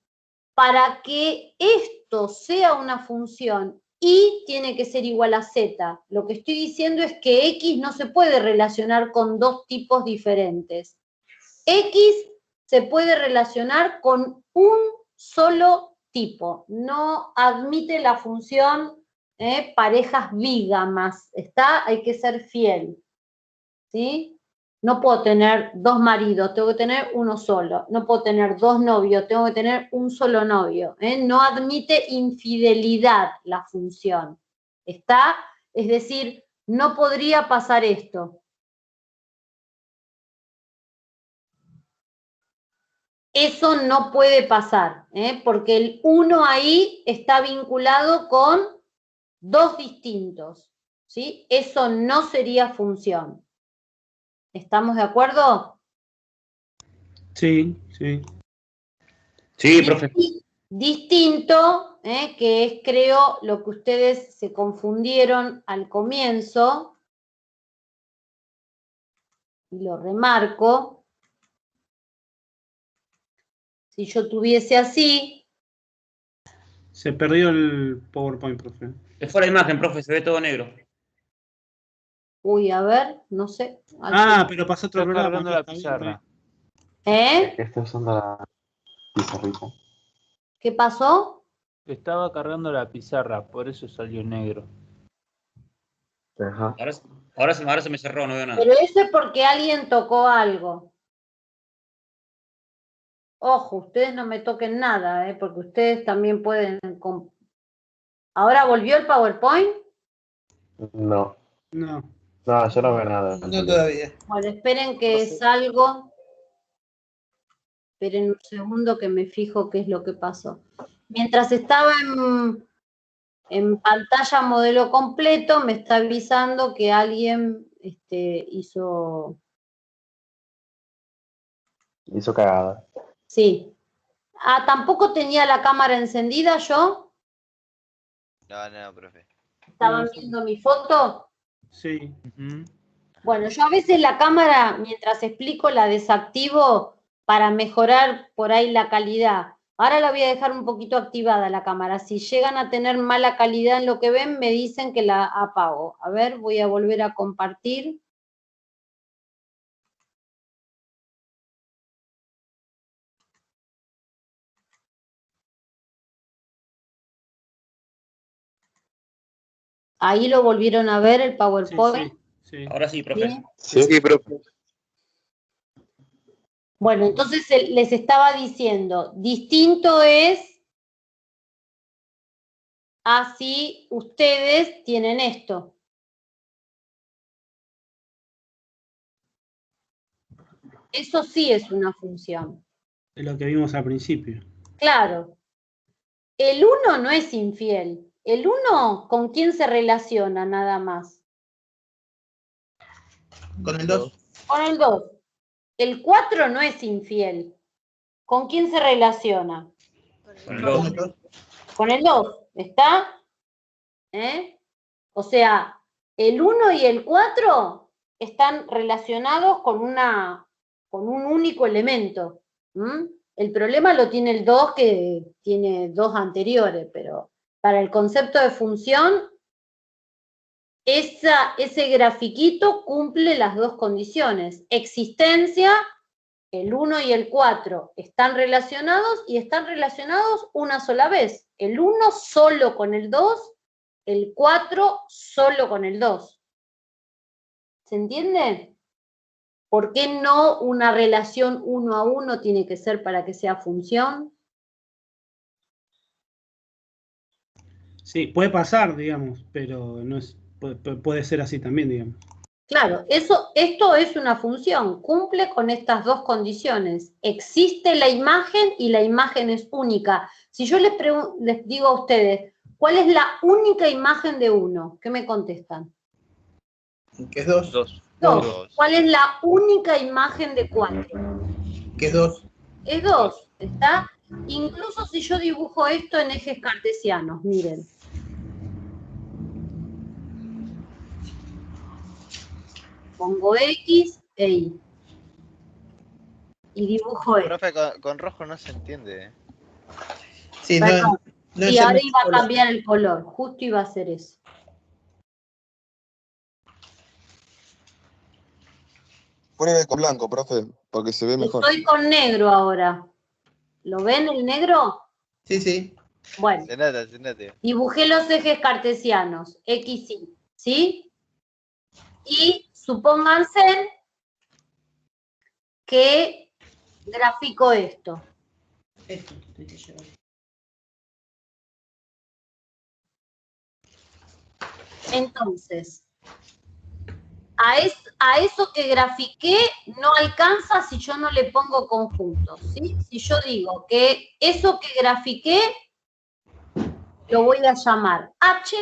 para que esto sea una función, Y tiene que ser igual a Z. Lo que estoy diciendo es que X no se puede relacionar con dos tipos diferentes. X se puede relacionar con un solo tipo. No admite la función parejas bígamas. Hay que ser fiel. ¿Sí? No puedo tener dos maridos, tengo que tener uno solo. No puedo tener dos novios, tengo que tener un solo novio. No admite infidelidad la función. ¿Está? Es decir, no podría pasar esto. Eso no puede pasar, porque el 1 ahí está vinculado con dos distintos. ¿Sí? Eso no sería función. ¿Estamos de acuerdo? Sí, sí. Sí, profe. Distinto, que es, creo, lo que ustedes se confundieron al comienzo, y lo remarco. Si yo tuviese así... Se perdió el PowerPoint, profe. Es fuera de imagen, profe, se ve todo negro. Uy, a ver, no sé. Ah, pero pasó otro Está programa. cargando ¿no? la Está bien, pizarra. Estoy usando la pizarrita. ¿Qué pasó? Estaba cargando la pizarra, por eso salió negro. Ajá. Ahora se me cerró, no veo nada. Pero eso es porque alguien tocó algo. Ojo, ustedes no me toquen nada, porque ustedes también pueden... ¿Ahora volvió el PowerPoint? No. No. No, yo no veo nada. No todavía. Bueno, esperen que salgo. Esperen un segundo que me fijo qué es lo que pasó. Mientras estaba en pantalla modelo completo, me está avisando que alguien hizo... Hizo cagada. Sí. Ah, ¿tampoco tenía la cámara encendida yo? No, profe. ¿Estaban viendo mi foto? Sí. Bueno, yo a veces la cámara, mientras explico, la desactivo para mejorar por ahí la calidad. Ahora la voy a dejar un poquito activada la cámara. Si llegan a tener mala calidad en lo que ven, me dicen que la apago. A ver, voy a volver a compartir. Ahí lo volvieron a ver el PowerPoint. Sí. Ahora sí, profe. Sí, profe. Bueno, entonces les estaba diciendo, distinto es así ustedes tienen esto. Eso sí es una función. Es lo que vimos al principio. Claro. El 1 no es infiel. El 1, ¿con quién se relaciona nada más? Con el 2. Con el 2. El 4 no es infiel. ¿Con quién se relaciona? Con el 2. Con el 2. ¿Está? O sea, el 1 y el 4 están relacionados con un único elemento. El problema lo tiene el 2, que tiene 2 anteriores, pero para el concepto de función, ese grafiquito cumple las dos condiciones. Existencia, el 1 y el 4 están relacionados y están relacionados una sola vez. El 1 solo con el 2, el 4 solo con el 2. ¿Se entiende? ¿Por qué no una relación 1 a 1 tiene que ser para que sea función? Sí, puede pasar, digamos, pero no es, puede ser así también, digamos. Claro, esto es una función, cumple con estas dos condiciones. Existe la imagen y la imagen es única. Si yo les digo a ustedes, ¿cuál es la única imagen de 1? ¿Qué me contestan? Que es 2. 2. ¿Cuál es la única imagen de 4? Que es 2. Es 2, ¿está? Incluso si yo dibujo esto en ejes cartesianos, miren. Pongo X e Y. Y dibujo esto. Profe, con rojo no se entiende. Sí, Perdón. no Y es ahora el iba a color. cambiar el color, justo iba a hacer eso. Poneme con blanco, profe, porque se ve mejor. Estoy con negro ahora. ¿Lo ven el negro? Sí, sí. Bueno, Se nota. dibujé los ejes cartesianos, X, Y, ¿sí? Y supónganse que grafico esto. Esto te que llevar. Entonces, a eso que grafiqué no alcanza si yo no le pongo conjuntos, ¿sí? Si yo digo que eso que grafiqué lo voy a llamar H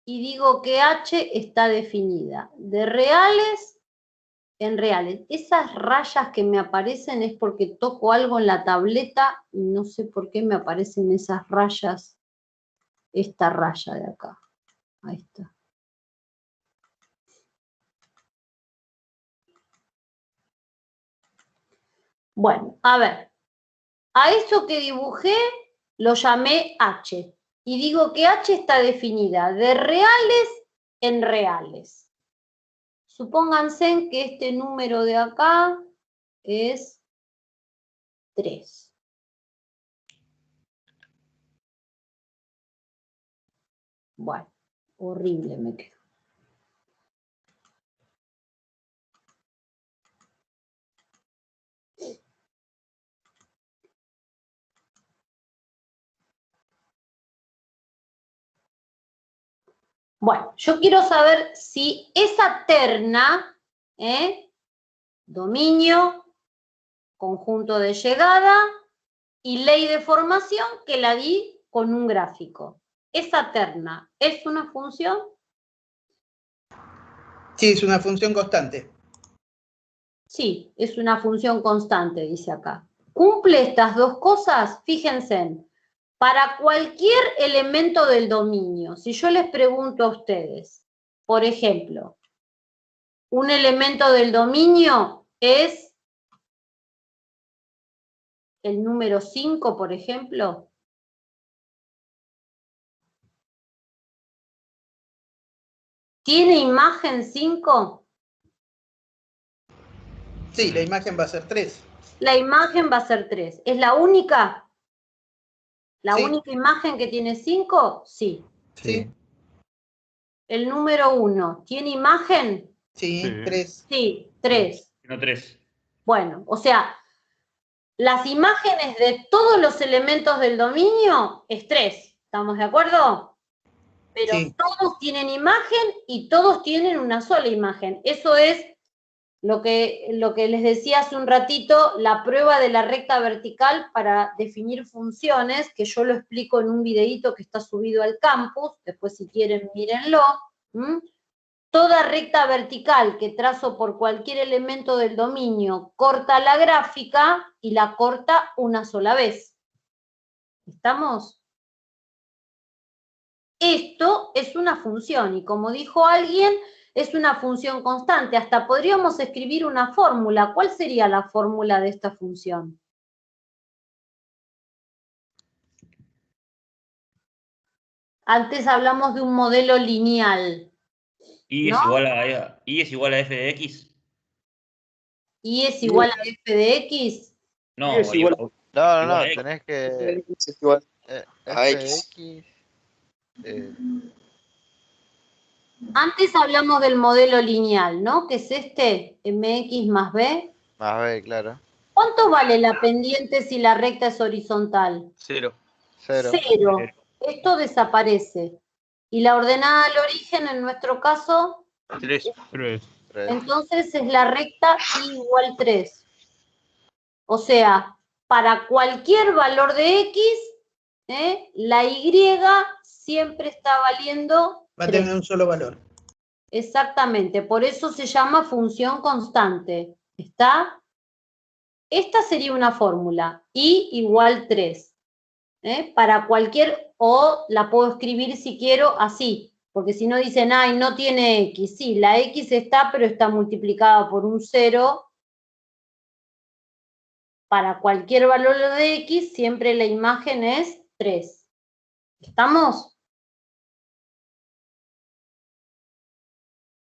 y digo que H está definida de reales en reales. Esas rayas que me aparecen es porque toco algo en la tableta y no sé por qué me aparecen esas rayas, esta raya de acá. Ahí está. Bueno, a ver. A eso que dibujé lo llamé H. Y digo que H está definida de reales en reales. Supónganse que este número de acá es 3. Bueno, horrible me quedó. Bueno, yo quiero saber si esa terna, dominio, conjunto de llegada y ley de formación, que la di con un gráfico. ¿Esa terna es una función? Sí, es una función constante. Sí, es una función constante, dice acá. ¿Cumple estas dos cosas? Fíjense, para cualquier elemento del dominio, si yo les pregunto a ustedes, por ejemplo, un elemento del dominio es el número 5, por ejemplo. ¿Tiene imagen 5? Sí, la imagen va a ser 3. La imagen va a ser 3. ¿Es la única? ¿La Sí. única imagen que tiene 5? Sí. Sí. El número 1, ¿tiene imagen? Sí, 3. Sí, 3. No 3. Bueno, o sea, las imágenes de todos los elementos del dominio es 3. ¿Estamos de acuerdo? Pero Sí. todos tienen imagen y todos tienen una sola imagen. Eso es lo que les decía hace un ratito, la prueba de la recta vertical para definir funciones, que yo lo explico en un videíto que está subido al campus, después si quieren mírenlo. Toda recta vertical que trazo por cualquier elemento del dominio corta la gráfica y la corta una sola vez. ¿Estamos? Esto es una función y como dijo alguien, es una función constante. Hasta podríamos escribir una fórmula. ¿Cuál sería la fórmula de esta función? Antes hablamos de un modelo lineal. ¿Y ¿no? es igual a f de x? ¿Y es igual a f de x? No, es igual. No, Igual a tenés que. Es igual a F de X. X. Antes hablamos del modelo lineal, ¿no? Que es este, mx más b. Más B, claro. ¿Cuánto vale la pendiente si la recta es horizontal? 0. 0. 0. Esto desaparece. ¿Y la ordenada al origen en nuestro caso? 3. 3. Entonces es la recta y igual 3. O sea, para cualquier valor de x, la y siempre está valiendo Va a 3. tener un solo valor. Exactamente, por eso se llama función constante. ¿Está? Esta sería una fórmula, y igual 3. Para cualquier, o la puedo escribir si quiero así, porque si no dicen, ay, no tiene x. Sí, la x está, pero está multiplicada por un 0. Para cualquier valor de x, siempre la imagen es 3. ¿Estamos?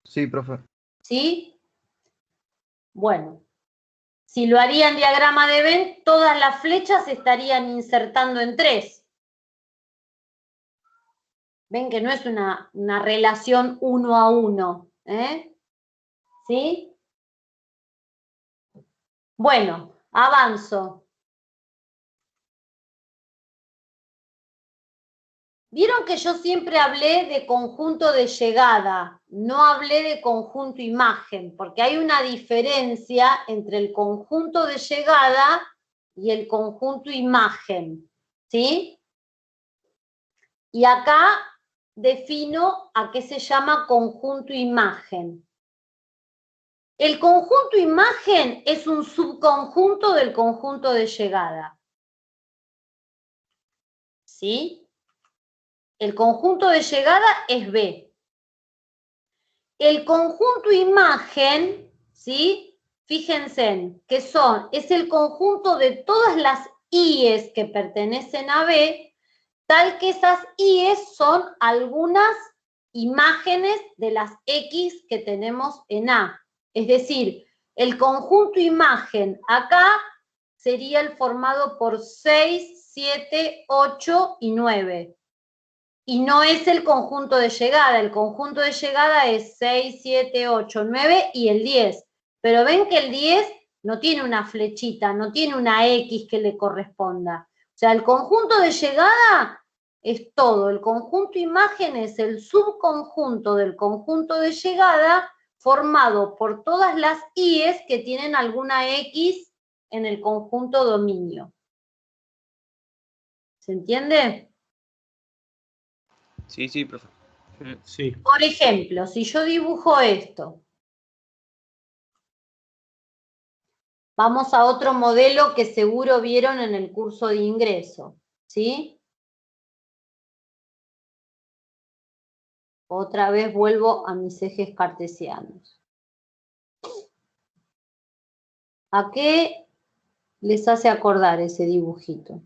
Sí, profe. ¿Sí? Bueno. Si lo haría en diagrama de Venn, todas las flechas se estarían insertando en 3. Ven que no es una relación 1 a 1. ¿Sí? Bueno, avanzo. Vieron que yo siempre hablé de conjunto de llegada, no hablé de conjunto imagen, porque hay una diferencia entre el conjunto de llegada y el conjunto imagen. ¿Sí? Y acá defino a qué se llama conjunto imagen. El conjunto imagen es un subconjunto del conjunto de llegada. ¿Sí? El conjunto de llegada es B. El conjunto imagen, ¿sí? Fíjense que es el conjunto de todas las IES que pertenecen a B, tal que esas IES son algunas imágenes de las X que tenemos en A. Es decir, el conjunto imagen acá sería el formado por 6, 7, 8 y 9. Y no es el conjunto de llegada. El conjunto de llegada es 6, 7, 8, 9 y el 10. Pero ven que el 10 no tiene una flechita, no tiene una X que le corresponda. O sea, el conjunto de llegada es todo. El conjunto imagen es el subconjunto del conjunto de llegada formado por todas las IES que tienen alguna X en el conjunto dominio. ¿Se entiende? Sí, sí, profe. Sí. Por ejemplo, si yo dibujo esto, vamos a otro modelo que seguro vieron en el curso de ingreso, ¿sí? Otra vez vuelvo a mis ejes cartesianos. ¿A qué les hace acordar ese dibujito?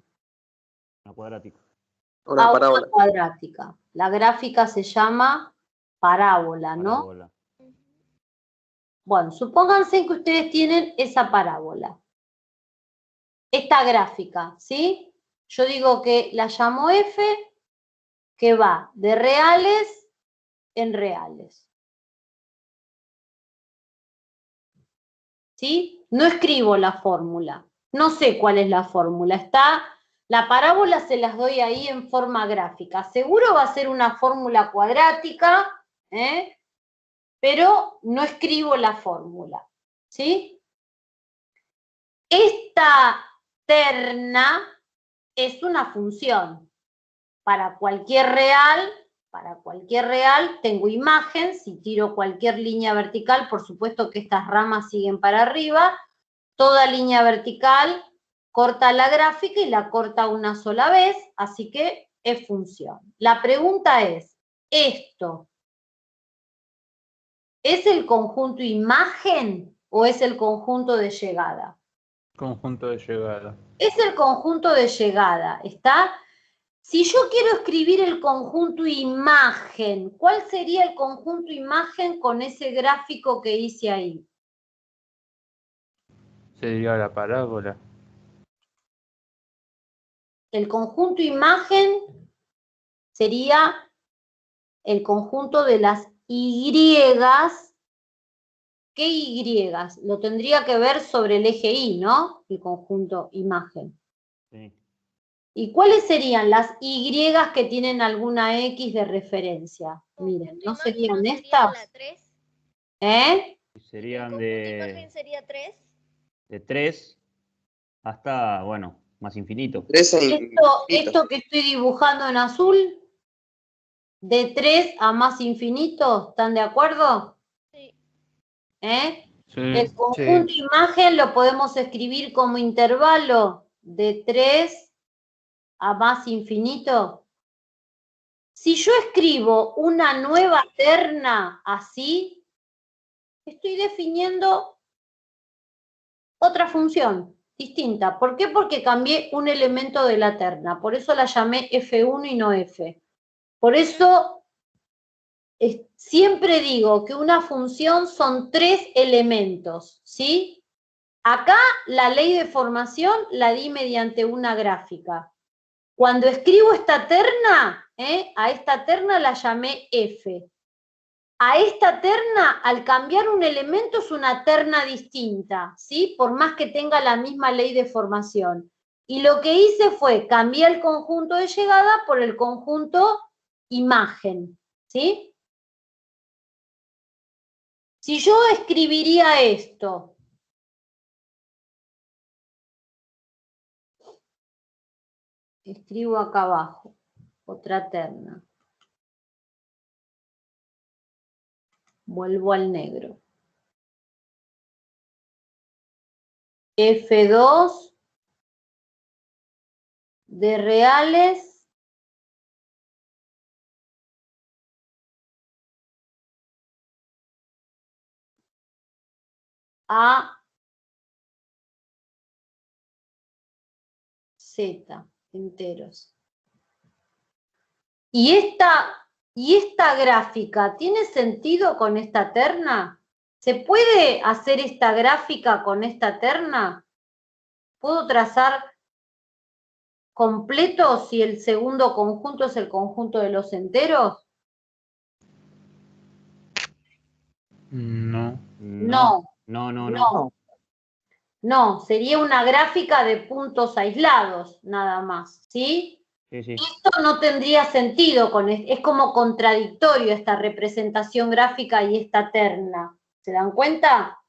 Una cuadrática. Una parábola. Una cuadrática. La gráfica se llama parábola, ¿no? Parábola. Bueno, supónganse que ustedes tienen esa parábola. Esta gráfica, ¿sí? Yo digo que la llamo F, que va de reales en reales. ¿Sí? No escribo la fórmula. No sé cuál es la fórmula. La parábola se las doy ahí en forma gráfica. Seguro va a ser una fórmula cuadrática, pero no escribo la fórmula. ¿Sí? Esta terna es una función. Para cualquier real tengo imagen. Si tiro cualquier línea vertical, por supuesto que estas ramas siguen para arriba. Toda línea vertical corta la gráfica y la corta una sola vez, así que es función. La pregunta es, ¿esto es el conjunto imagen o es el conjunto de llegada? Conjunto de llegada. Es el conjunto de llegada, ¿está? Si yo quiero escribir el conjunto imagen, ¿cuál sería el conjunto imagen con ese gráfico que hice ahí? Sería la parábola. El conjunto imagen sería el conjunto de las Y. ¿Qué Y? Lo tendría que ver sobre el eje Y, ¿no? El conjunto imagen. Sí. ¿Y cuáles serían las Y que tienen alguna X de referencia? Miren, ¿no serían estas? ¿La 3? ¿Eh? Serían ¿Imagen sería 3? de 3 hasta, bueno, más infinito. Esto que estoy dibujando en azul, de 3 a más infinito, ¿están de acuerdo? Sí. Sí. El conjunto imagen lo podemos escribir como intervalo de 3 a más infinito. Si yo escribo una nueva terna así, estoy definiendo otra función distinta. ¿Por qué? Porque cambié un elemento de la terna. Por eso la llamé F1 y no F. Por eso siempre digo que una función son 3 elementos, ¿sí? Acá la ley de formación la di mediante una gráfica. Cuando escribo esta terna, a esta terna la llamé F. A esta terna, al cambiar un elemento, es una terna distinta, ¿sí? Por más que tenga la misma ley de formación. Y lo que hice fue cambiar el conjunto de llegada por el conjunto imagen, ¿sí? Si yo escribiría esto, escribo acá abajo, otra terna. Vuelvo al negro. F2 de reales a Z, enteros. ¿Y esta gráfica tiene sentido con esta terna? ¿Se puede hacer esta gráfica con esta terna? ¿Puedo trazar completo si el segundo conjunto es el conjunto de los enteros? No. No, sería una gráfica de puntos aislados, nada más, ¿sí? Sí. Esto no tendría sentido, es como contradictorio esta representación gráfica y esta terna. ¿Se dan cuenta?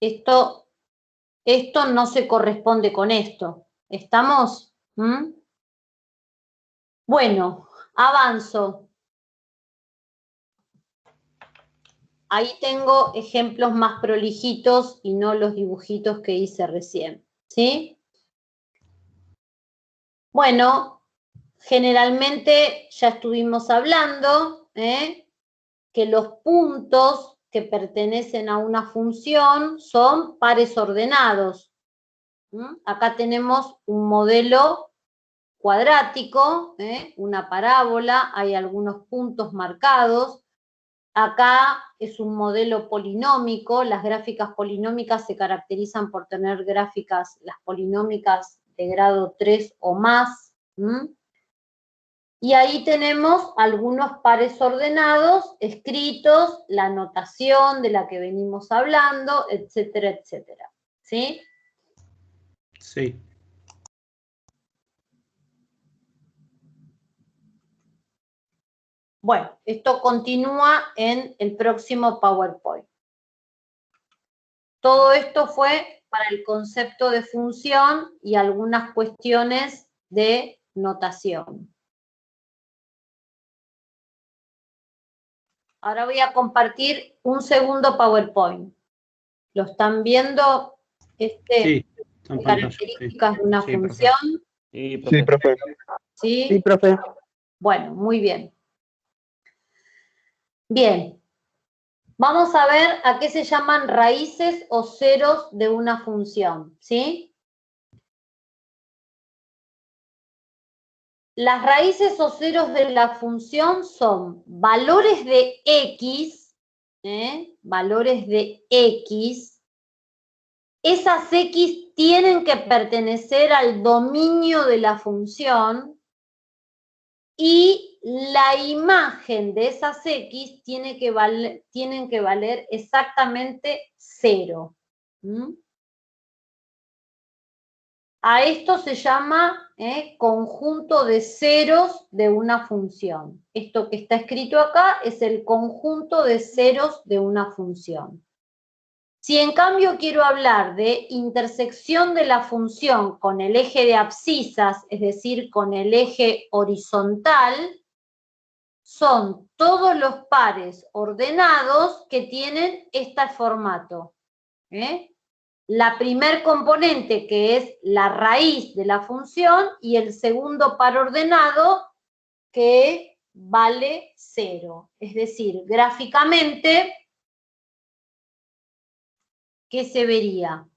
Esto no se corresponde con esto. ¿Estamos? Bueno, avanzo. Ahí tengo ejemplos más prolijitos y no los dibujitos que hice recién, ¿sí? Bueno, generalmente ya estuvimos hablando que los puntos que pertenecen a una función son pares ordenados. Acá tenemos un modelo cuadrático, una parábola, hay algunos puntos marcados. Acá es un modelo polinómico, las gráficas polinómicas se caracterizan por tener gráficas, las polinómicas de grado 3 o más. Y ahí tenemos algunos pares ordenados, escritos, la notación de la que venimos hablando, etcétera, etcétera. ¿Sí? Sí. Bueno, esto continúa en el próximo PowerPoint. Todo esto fue para el concepto de función y algunas cuestiones de notación. Ahora voy a compartir un segundo PowerPoint. ¿Lo están viendo? Sí, son características de una función. Sí, profe. ¿Sí? profe. Bueno, muy bien. Bien. Vamos a ver a qué se llaman raíces o ceros de una función, ¿sí? Las raíces o ceros de la función son valores de x, valores de x. Esas x tienen que pertenecer al dominio de la función y la imagen de esas x tienen que valer exactamente 0. A esto se llama conjunto de ceros de una función. Esto que está escrito acá es el conjunto de ceros de una función. Si en cambio quiero hablar de intersección de la función con el eje de abscisas, es decir, con el eje horizontal, son todos los pares ordenados que tienen este formato. La primer componente, que es la raíz de la función, y el segundo par ordenado, que vale 0. Es decir, gráficamente, ¿qué se vería?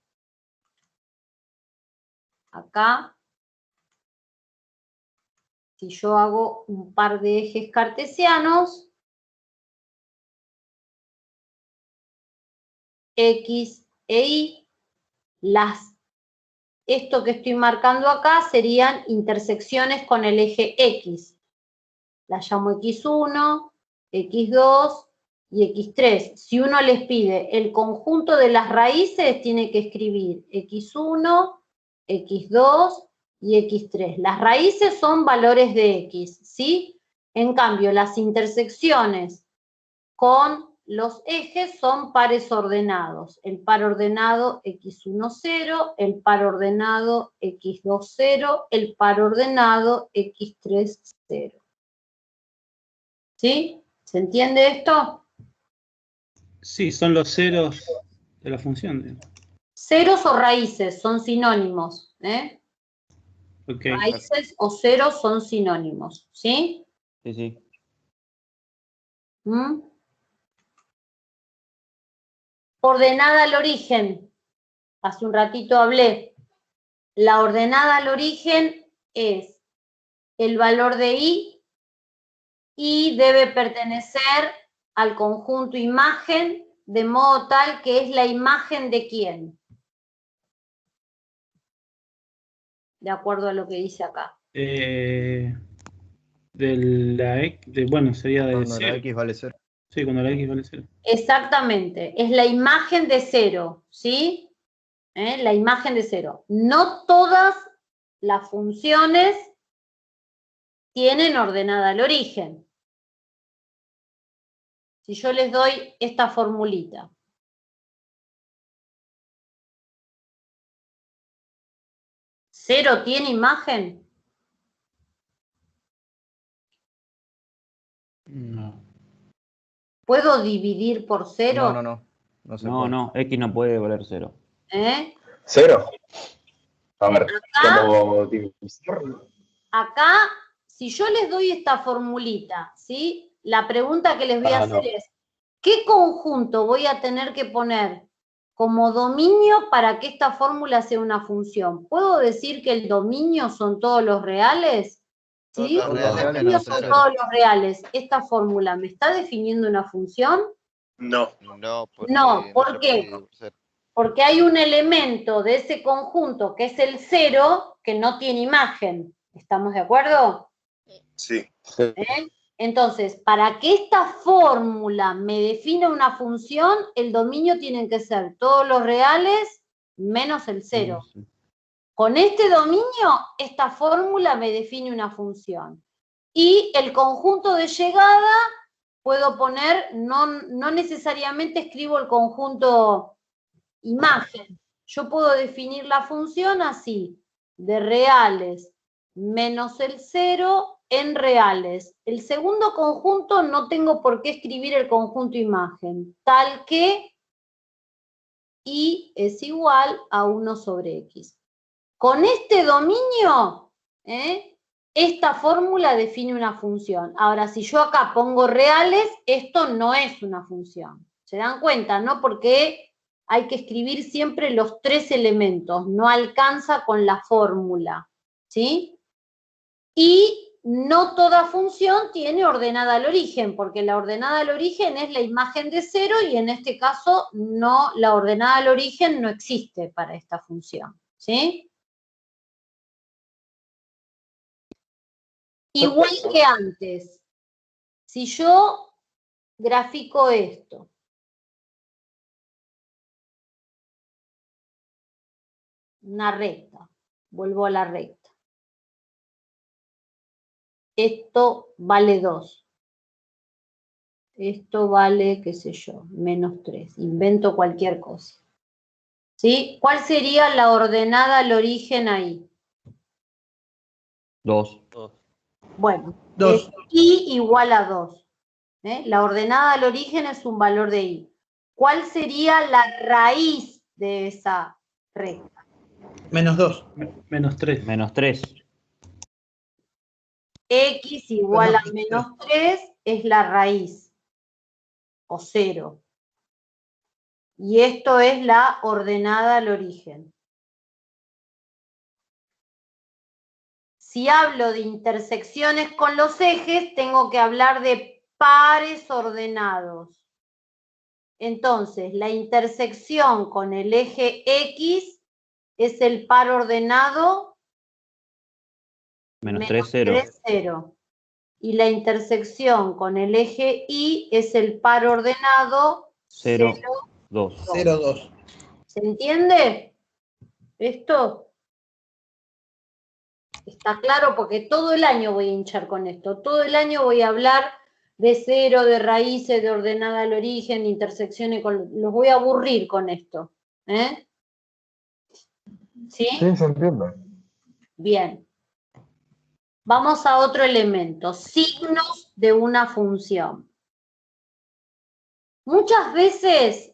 Acá, si yo hago un par de ejes cartesianos, X e Y, esto que estoy marcando acá serían intersecciones con el eje X. Las llamo X1, X2 y X3. Si uno les pide el conjunto de las raíces, tiene que escribir X1, X2 y X3. Las raíces son valores de X, ¿sí? En cambio, las intersecciones con los ejes son pares ordenados. El par ordenado X1, 0, el par ordenado X2, 0, el par ordenado X3, 0. ¿Sí? ¿Se entiende esto? Sí, son los ceros de la función. Digamos. Ceros o raíces son sinónimos, ¿eh? Okay. Raíces o ceros son sinónimos, ¿sí? Sí, sí. ¿Mm? Ordenada al origen. Hace un ratito hablé. La ordenada al origen es el valor de i y debe pertenecer al conjunto imagen de modo tal que es la imagen de quién. De acuerdo a lo que dice acá. De la X, bueno, sería de Cuando 0. la X vale 0. Sí, cuando la X vale 0. Exactamente, es la imagen de 0, ¿sí? La imagen de 0. No todas las funciones tienen ordenada al origen. Si yo les doy esta formulita. ¿0 tiene imagen? No. ¿Puedo dividir por 0? No se puede. No, X no puede valer 0. ¿Eh? 0. A ver, ¿cómo divisor? Acá, si yo les doy esta formulita, ¿sí? La pregunta que les voy a hacer es, ¿qué conjunto voy a tener que poner como dominio para que esta fórmula sea una función? ¿Puedo decir que el dominio son todos los reales? ¿Sí? Todos los reales Dominio menos son el todos los reales. ¿Esta fórmula me está definiendo una función? No. No, porque No, ¿por se qué? puede dividir por 0. Porque hay un elemento de ese conjunto que es el 0 que no tiene imagen. ¿Estamos de acuerdo? Sí. ¿Eh? Entonces, para que esta fórmula me defina una función, el dominio tienen que ser todos los reales menos el 0. Con este dominio, esta fórmula me define una función. Y el conjunto de llegada, puedo poner, no necesariamente escribo el conjunto imagen. Yo puedo definir la función así, de reales menos el 0 en reales. El segundo conjunto no tengo por qué escribir el conjunto imagen, tal que y es igual a 1 sobre x. Con este dominio, esta fórmula define una función. Ahora, si yo acá pongo reales, esto no es una función. ¿Se dan cuenta, no? Porque hay que escribir siempre los 3 elementos, no alcanza con la fórmula, ¿sí? Y no toda función tiene ordenada al origen, porque la ordenada al origen es la imagen de 0 y en este caso no, la ordenada al origen no existe para esta función, ¿sí? Igual que antes, si yo grafico esto, una recta, vuelvo a la recta. Esto vale 2. Esto vale, qué sé yo, menos 3. Invento cualquier cosa. ¿Sí? ¿Cuál sería la ordenada al origen ahí? 2. Bueno, 2. I igual a 2. La ordenada al origen es un valor de I. ¿Cuál sería la raíz de esa recta? Menos 2. Menos 3. Menos 3. X igual a menos 3 es la raíz, o 0. Y esto es la ordenada al origen. Si hablo de intersecciones con los ejes, tengo que hablar de pares ordenados. Entonces, la intersección con el eje X es el par ordenado Menos 3, 0. 3, 0. Y la intersección con el eje Y es el par ordenado 0, 2. 0, 2. ¿Se entiende esto? Está claro porque todo el año voy a hinchar con esto. Todo el año voy a hablar de 0, de raíces, de ordenada al origen, intersecciones. Los voy a aburrir con esto. ¿Sí? Sí, se entiende. Bien. Vamos a otro elemento. Signos de una función. Muchas veces,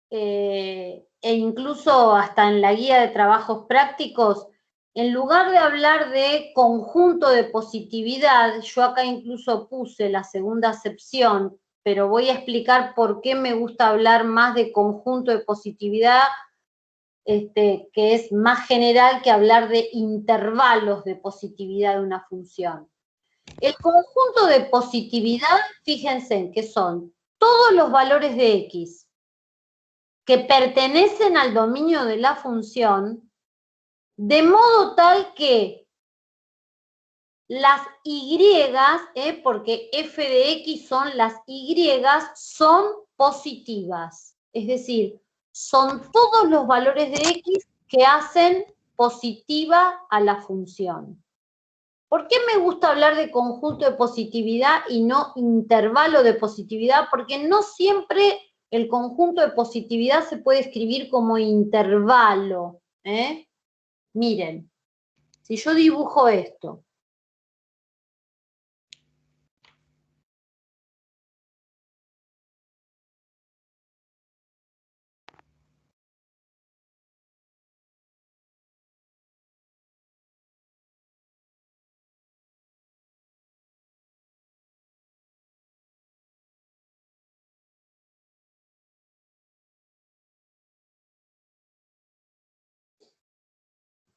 e incluso hasta en la guía de trabajos prácticos, en lugar de hablar de conjunto de positividad, yo acá incluso puse la segunda acepción, pero voy a explicar por qué me gusta hablar más de conjunto de positividad, que es más general que hablar de intervalos de positividad de una función. El conjunto de positividad, fíjense en que son todos los valores de X que pertenecen al dominio de la función, de modo tal que las Y, porque f de X son las Y, son positivas. Es decir, son todos los valores de X que hacen positiva a la función. ¿Por qué me gusta hablar de conjunto de positividad y no intervalo de positividad? Porque no siempre el conjunto de positividad se puede escribir como intervalo. Miren, si yo dibujo esto,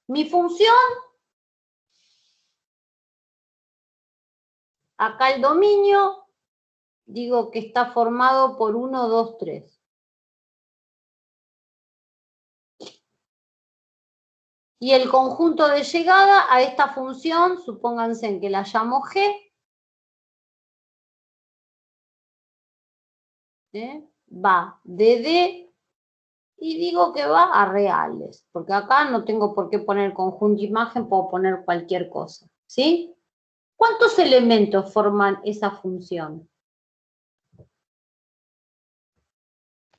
mi función, acá el dominio, digo que está formado por 1, 2, 3. Y el conjunto de llegada a esta función, supónganse que la llamo G, va de D y digo que va a reales, porque acá no tengo por qué poner conjunto imagen, puedo poner cualquier cosa, ¿sí? ¿Cuántos elementos forman esa función?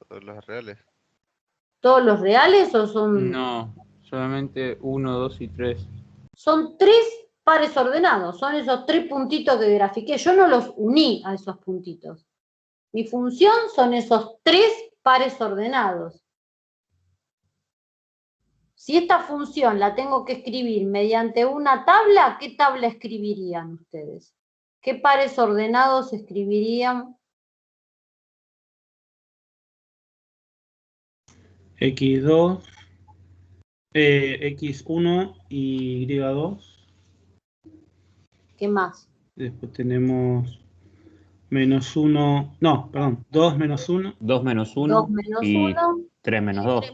Todos los reales. ¿Todos los reales o son...? No, solamente 1, 2 y 3. Son 3 pares ordenados, son esos 3 puntitos que grafiqué. Yo no los uní a esos puntitos. Mi función son esos 3 pares ordenados. Si esta función la tengo que escribir mediante una tabla, ¿qué tabla escribirían ustedes? ¿Qué pares ordenados escribirían? X2, X1 y Y2. ¿Qué más? Después tenemos menos 1, no, perdón, 2 menos 1. 2 menos 1 2 menos y 1 3 menos 2.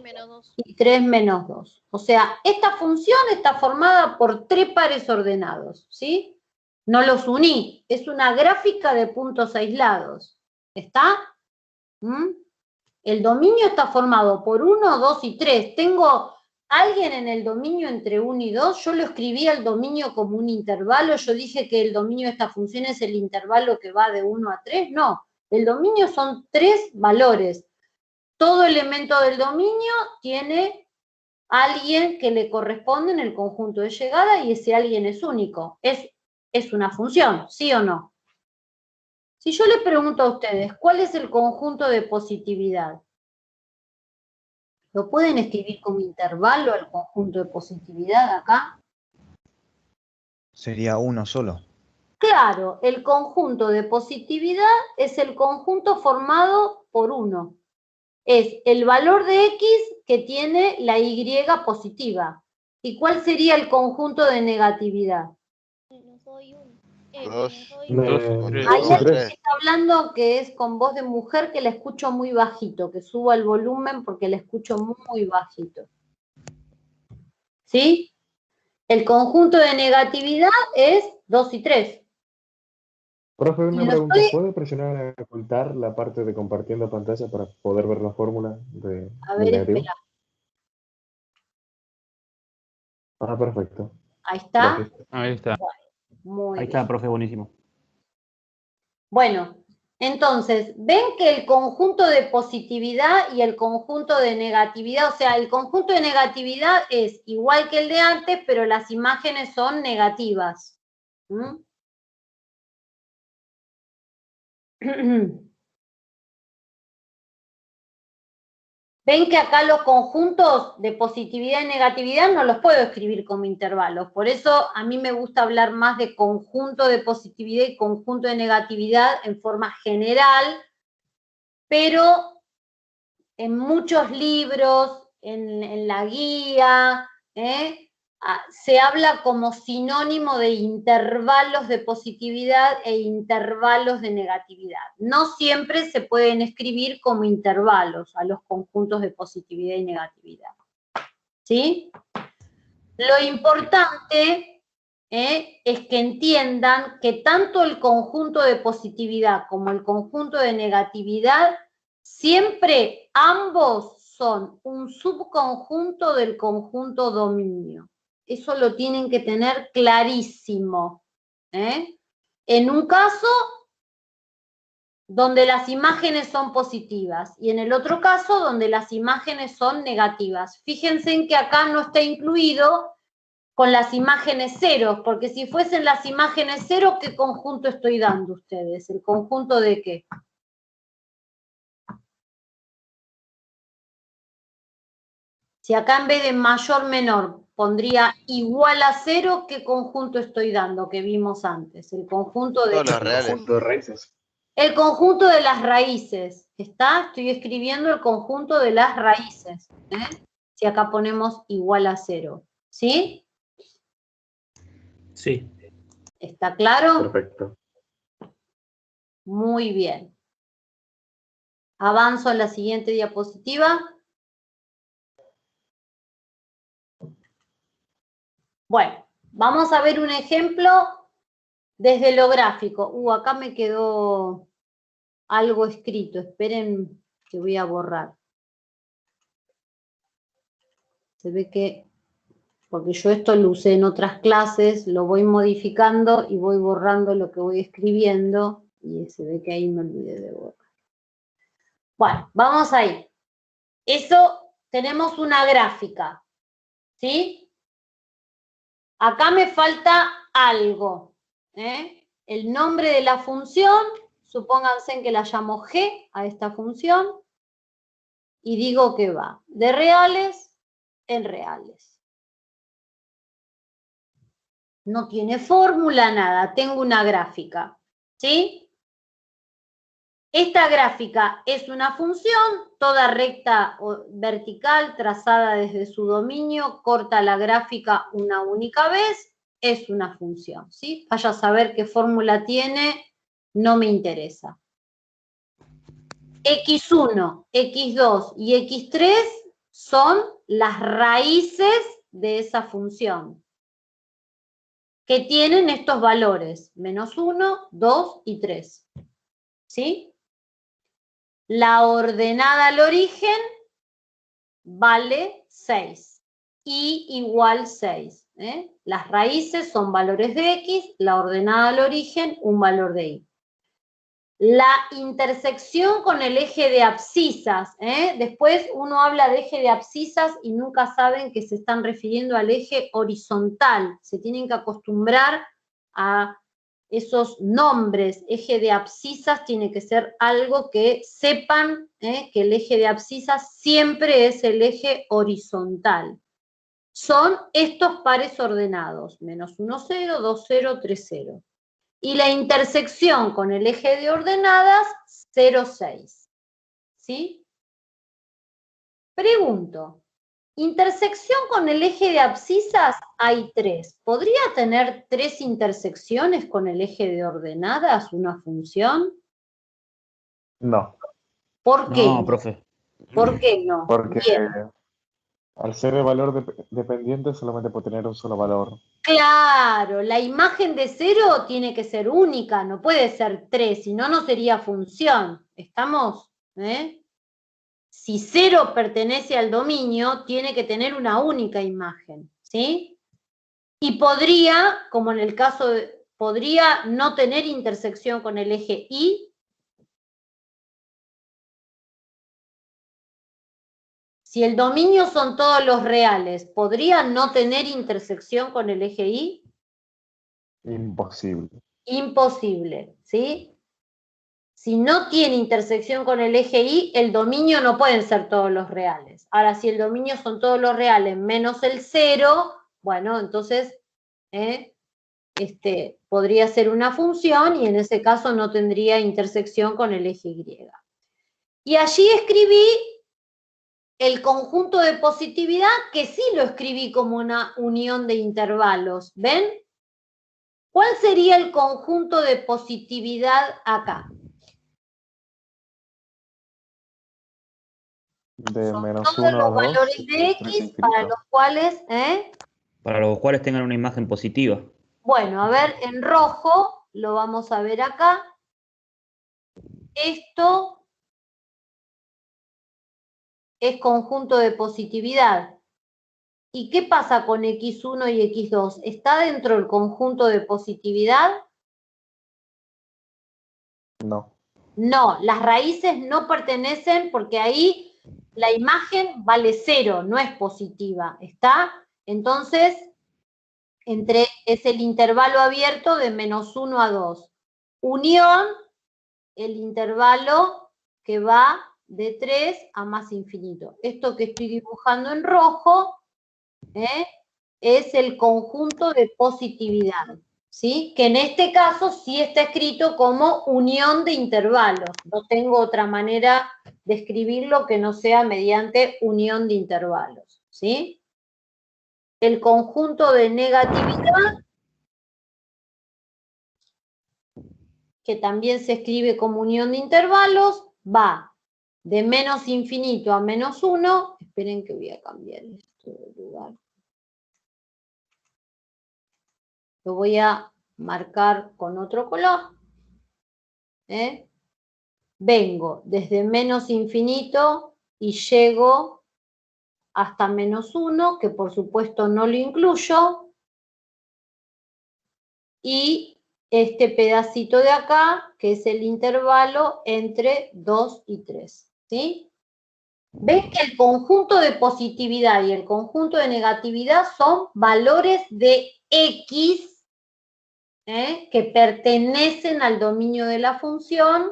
y 3 menos 2. O sea, esta función está formada por 3 pares ordenados, ¿sí? No los uní, es una gráfica de puntos aislados. ¿Está? El dominio está formado por 1, 2 y 3. Tengo alguien en el dominio entre 1 y 2. Yo lo escribí al dominio como un intervalo. Yo dije que el dominio de esta función es el intervalo que va de 1 a 3. No, el dominio son 3 valores. Todo elemento del dominio tiene alguien que le corresponde en el conjunto de llegada y ese alguien es único. Es una función, ¿sí o no? Si yo les pregunto a ustedes, ¿cuál es el conjunto de positividad? ¿Lo pueden escribir como intervalo el conjunto de positividad acá? Sería uno solo. Claro, el conjunto de positividad es el conjunto formado por 1. Es el valor de X que tiene la Y positiva. ¿Y cuál sería el conjunto de negatividad? Hay alguien que está hablando que es con voz de mujer que la escucho muy bajito, que suba el volumen porque la escucho muy bajito. ¿Sí? El conjunto de negatividad es 2 y 3. Profe, una pregunta. ¿Puede presionar a ocultar la parte de compartiendo pantalla para poder ver la fórmula de negativo? Espera. Ah, perfecto. Ahí está. Gracias. Ahí está. Muy Ahí bien. está, profe, buenísimo. Bueno, entonces, ven que el conjunto de positividad y el conjunto de negatividad, o sea, el conjunto de negatividad es igual que el de antes, pero las imágenes son negativas. Ven que acá los conjuntos de positividad y negatividad no los puedo escribir como intervalos. Por eso a mí me gusta hablar más de conjunto de positividad y conjunto de negatividad en forma general, pero en muchos libros, en la guía, se habla como sinónimo de intervalos de positividad e intervalos de negatividad. No siempre se pueden escribir como intervalos a los conjuntos de positividad y negatividad. ¿Sí? Lo importante es que entiendan que tanto el conjunto de positividad como el conjunto de negatividad, siempre ambos son un subconjunto del conjunto dominio. Eso lo tienen que tener clarísimo. En un caso, donde las imágenes son positivas, y en el otro caso, donde las imágenes son negativas. Fíjense en que acá no está incluido con las imágenes ceros, porque si fuesen las imágenes cero, ¿qué conjunto estoy dando ustedes? ¿El conjunto de qué? Si acá en vez de mayor, menor, pondría igual a 0, ¿qué conjunto estoy dando que vimos antes? El conjunto de... Todos los reales. Conjunto de raíces. El conjunto de las raíces. ¿Está? Estoy escribiendo el conjunto de las raíces. Si acá ponemos igual a 0. ¿Sí? Sí. ¿Está claro? Perfecto. Muy bien. Avanzo a la siguiente diapositiva. Bueno, vamos a ver un ejemplo desde lo gráfico. Acá me quedó algo escrito. Esperen que voy a borrar. Se ve que, porque yo esto lo usé en otras clases, lo voy modificando y voy borrando lo que voy escribiendo. Y se ve que ahí me olvidé de borrar. Bueno, vamos ahí. Eso, tenemos una gráfica. ¿Sí? Acá me falta algo. El nombre de la función, supónganse que la llamo G a esta función, y digo que va de reales en reales. No tiene fórmula, nada, tengo una gráfica. ¿Sí? Esta gráfica es una función, toda recta o vertical, trazada desde su dominio, corta la gráfica una única vez, es una función, ¿sí? Vaya a saber qué fórmula tiene, no me interesa. X1, X2 y X3 son las raíces de esa función, que tienen estos valores, menos 1, 2 y 3, ¿sí? La ordenada al origen vale 6, y igual 6. Las raíces son valores de X, la ordenada al origen un valor de Y. La intersección con el eje de abscisas, después uno habla de eje de abscisas y nunca saben que se están refiriendo al eje horizontal. Se tienen que acostumbrar a esos nombres. Eje de abscisas tiene que ser algo que sepan, que el eje de abscisas siempre es el eje horizontal. Son estos pares ordenados, menos 1, 0, 2, 0, 3, 0. Y la intersección con el eje de ordenadas, 0, 6. ¿Sí? Pregunto, intersección con el eje de abscisas hay 3. ¿Podría tener 3 intersecciones con el eje de ordenadas una función? No. ¿Por qué? No, profe. ¿Por qué no? Porque Bien. al ser de valor dependiente solamente puede tener un solo valor. Claro, la imagen de 0 tiene que ser única, no puede ser 3, si no, no sería función. ¿Estamos? Si 0 pertenece al dominio, tiene que tener una única imagen, ¿sí? Y podría, como en el caso de, podría no tener intersección con el eje Y. Si el dominio son todos los reales, ¿podría no tener intersección con el eje Y? Imposible. Imposible, ¿sí? Si no tiene intersección con el eje Y, el dominio no pueden ser todos los reales. Ahora, si el dominio son todos los reales menos el 0, bueno, entonces podría ser una función y en ese caso no tendría intersección con el eje Y. Y allí escribí el conjunto de positividad, que sí lo escribí como una unión de intervalos. ¿Ven? ¿Cuál sería el conjunto de positividad acá? De Son menos todos 1 a los 2. valores de X para los cuales... Para los cuales tengan una imagen positiva. Bueno, a ver, en rojo, lo vamos a ver acá. Esto es conjunto de positividad. ¿Y qué pasa con X1 y X2? ¿Está dentro del conjunto de positividad? No. No, las raíces no pertenecen porque ahí la imagen vale 0, no es positiva, ¿está? Entonces, es el intervalo abierto de menos 1 a 2. Unión, el intervalo que va de 3 a más infinito. Esto que estoy dibujando en rojo es el conjunto de positividad, ¿sí? Que en este caso sí está escrito como unión de intervalos. No tengo otra manera de escribirlo que no sea mediante unión de intervalos, ¿sí? El conjunto de negatividad, que también se escribe como unión de intervalos, va de menos infinito a menos 1. Esperen que voy a cambiar esto de lugar. Lo voy a marcar con otro color. Vengo desde menos infinito y llego hasta menos 1, que por supuesto no lo incluyo. Y este pedacito de acá, que es el intervalo entre 2 y 3. ¿Sí? ¿Ven que el conjunto de positividad y el conjunto de negatividad son valores de X que pertenecen al dominio de la función,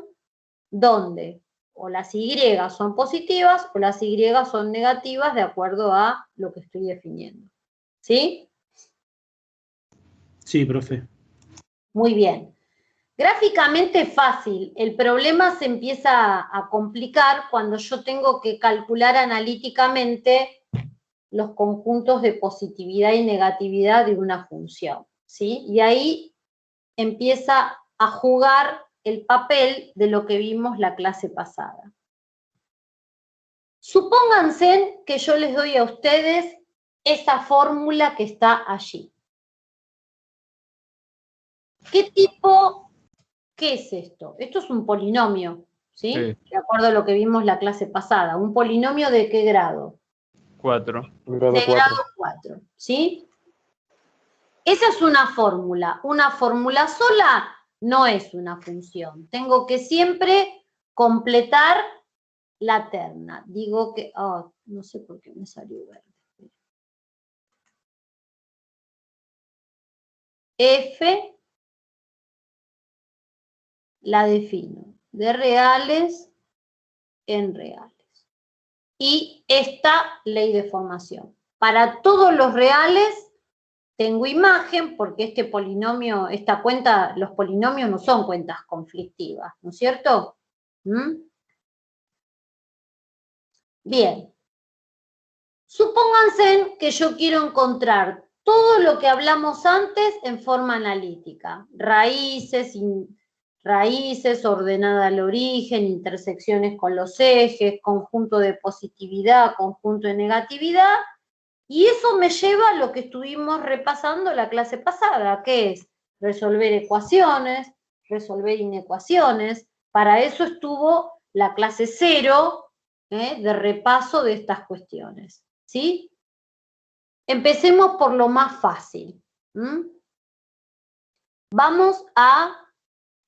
donde o las Y son positivas o las Y son negativas de acuerdo a lo que estoy definiendo. ¿Sí? Sí, profe. Muy bien. Gráficamente fácil. El problema se empieza a complicar cuando yo tengo que calcular analíticamente los conjuntos de positividad y negatividad de una función. ¿Sí? Y ahí empieza a jugar el papel de lo que vimos la clase pasada. Supónganse que yo les doy a ustedes esa fórmula que está allí. ¿Qué es esto? Esto es un polinomio, ¿sí? De acuerdo a lo que vimos la clase pasada. ¿Un polinomio de qué grado? 4. De grado 4, ¿sí? Esa es una fórmula. Una fórmula sola no es una función. Tengo que siempre completar la terna. Digo que... Oh, no sé por qué me salió verde. F la defino de reales en reales. Y esta ley de formación. Para todos los reales tengo imagen porque este polinomio, esta cuenta, los polinomios no son cuentas conflictivas, ¿no es cierto? Bien. Supónganse que yo quiero encontrar todo lo que hablamos antes en forma analítica. Raíces, ordenada al origen, intersecciones con los ejes, conjunto de positividad, conjunto de negatividad. Y eso me lleva a lo que estuvimos repasando la clase pasada, que es resolver ecuaciones, resolver inecuaciones. Para eso estuvo la clase 0 de repaso de estas cuestiones. ¿Sí? Empecemos por lo más fácil. Vamos a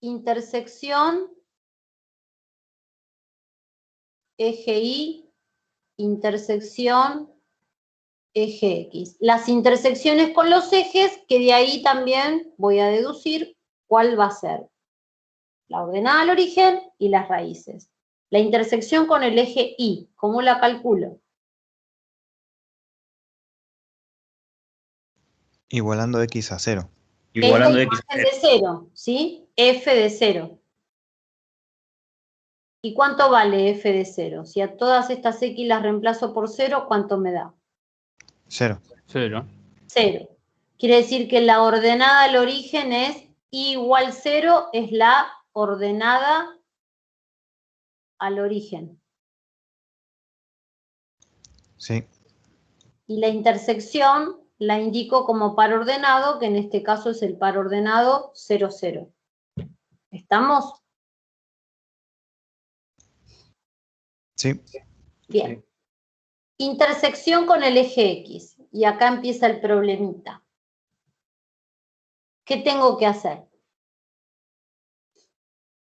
intersección eje Y, intersección eje X. Las intersecciones con los ejes, que de ahí también voy a deducir cuál va a ser La ordenada al origen y las raíces. La intersección con el eje Y, ¿cómo la calculo? Igualando x a 0. Igualando es la imagen de 0, ¿sí? F de 0. ¿Y cuánto vale f de 0? Si a todas estas x las reemplazo por 0, ¿cuánto me da? 0. 0. 0. Quiere decir que la ordenada al origen es y igual 0, es la ordenada al origen. Sí. Y la intersección la indico como par ordenado, que en este caso es el par ordenado 0, 0. ¿Estamos? Sí. Bien. Intersección con el eje X. Y acá empieza el problemita. ¿Qué tengo que hacer?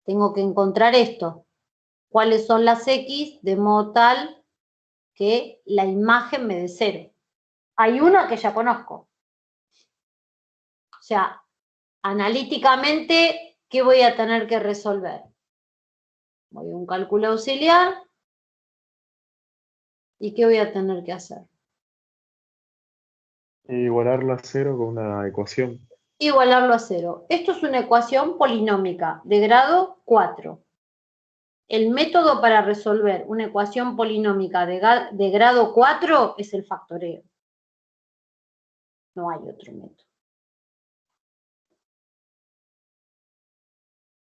Tengo que encontrar esto. ¿Cuáles son las X? De modo tal que la imagen me dé 0. Hay una que ya conozco. O sea, analíticamente, ¿qué voy a tener que resolver? Voy a un cálculo auxiliar. ¿Y qué voy a tener que hacer? Igualarlo a 0 con una ecuación. Igualarlo a 0. Esto es una ecuación polinómica de grado 4. El método para resolver una ecuación polinómica de grado 4 es el factoreo. No hay otro método.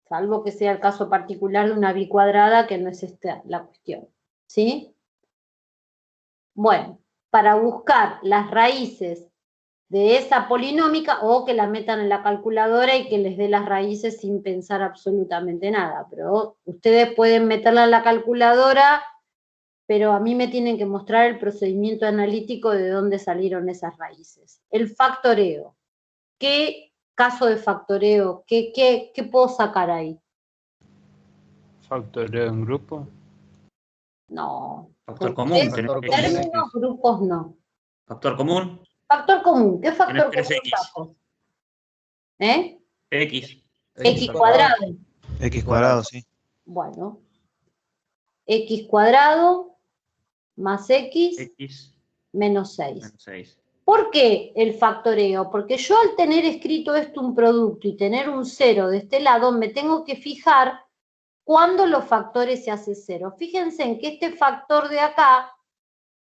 Salvo que sea el caso particular de una bicuadrada, que no es esta la cuestión. ¿Sí? Bueno, para buscar las raíces de esa polinómica, o que la metan en la calculadora y que les dé las raíces sin pensar absolutamente nada. Pero ustedes pueden meterla en la calculadora, pero a mí me tienen que mostrar el procedimiento analítico de dónde salieron esas raíces. El factoreo. ¿Qué caso de factoreo? ¿Qué puedo sacar ahí? Factoreo en grupo. No. Factor común. Términos, grupos no. Factor común. Factor común. ¿Qué factor Tenés común 3x. saco? ¿Eh? X. X cuadrado. X cuadrado, sí. Bueno. X cuadrado más X X menos 6. menos 6. ¿Por qué el factoreo? Porque yo al tener escrito esto un producto y tener un 0 de este lado, me tengo que fijar cuándo los factores se hace 0. Fíjense en que este factor de acá,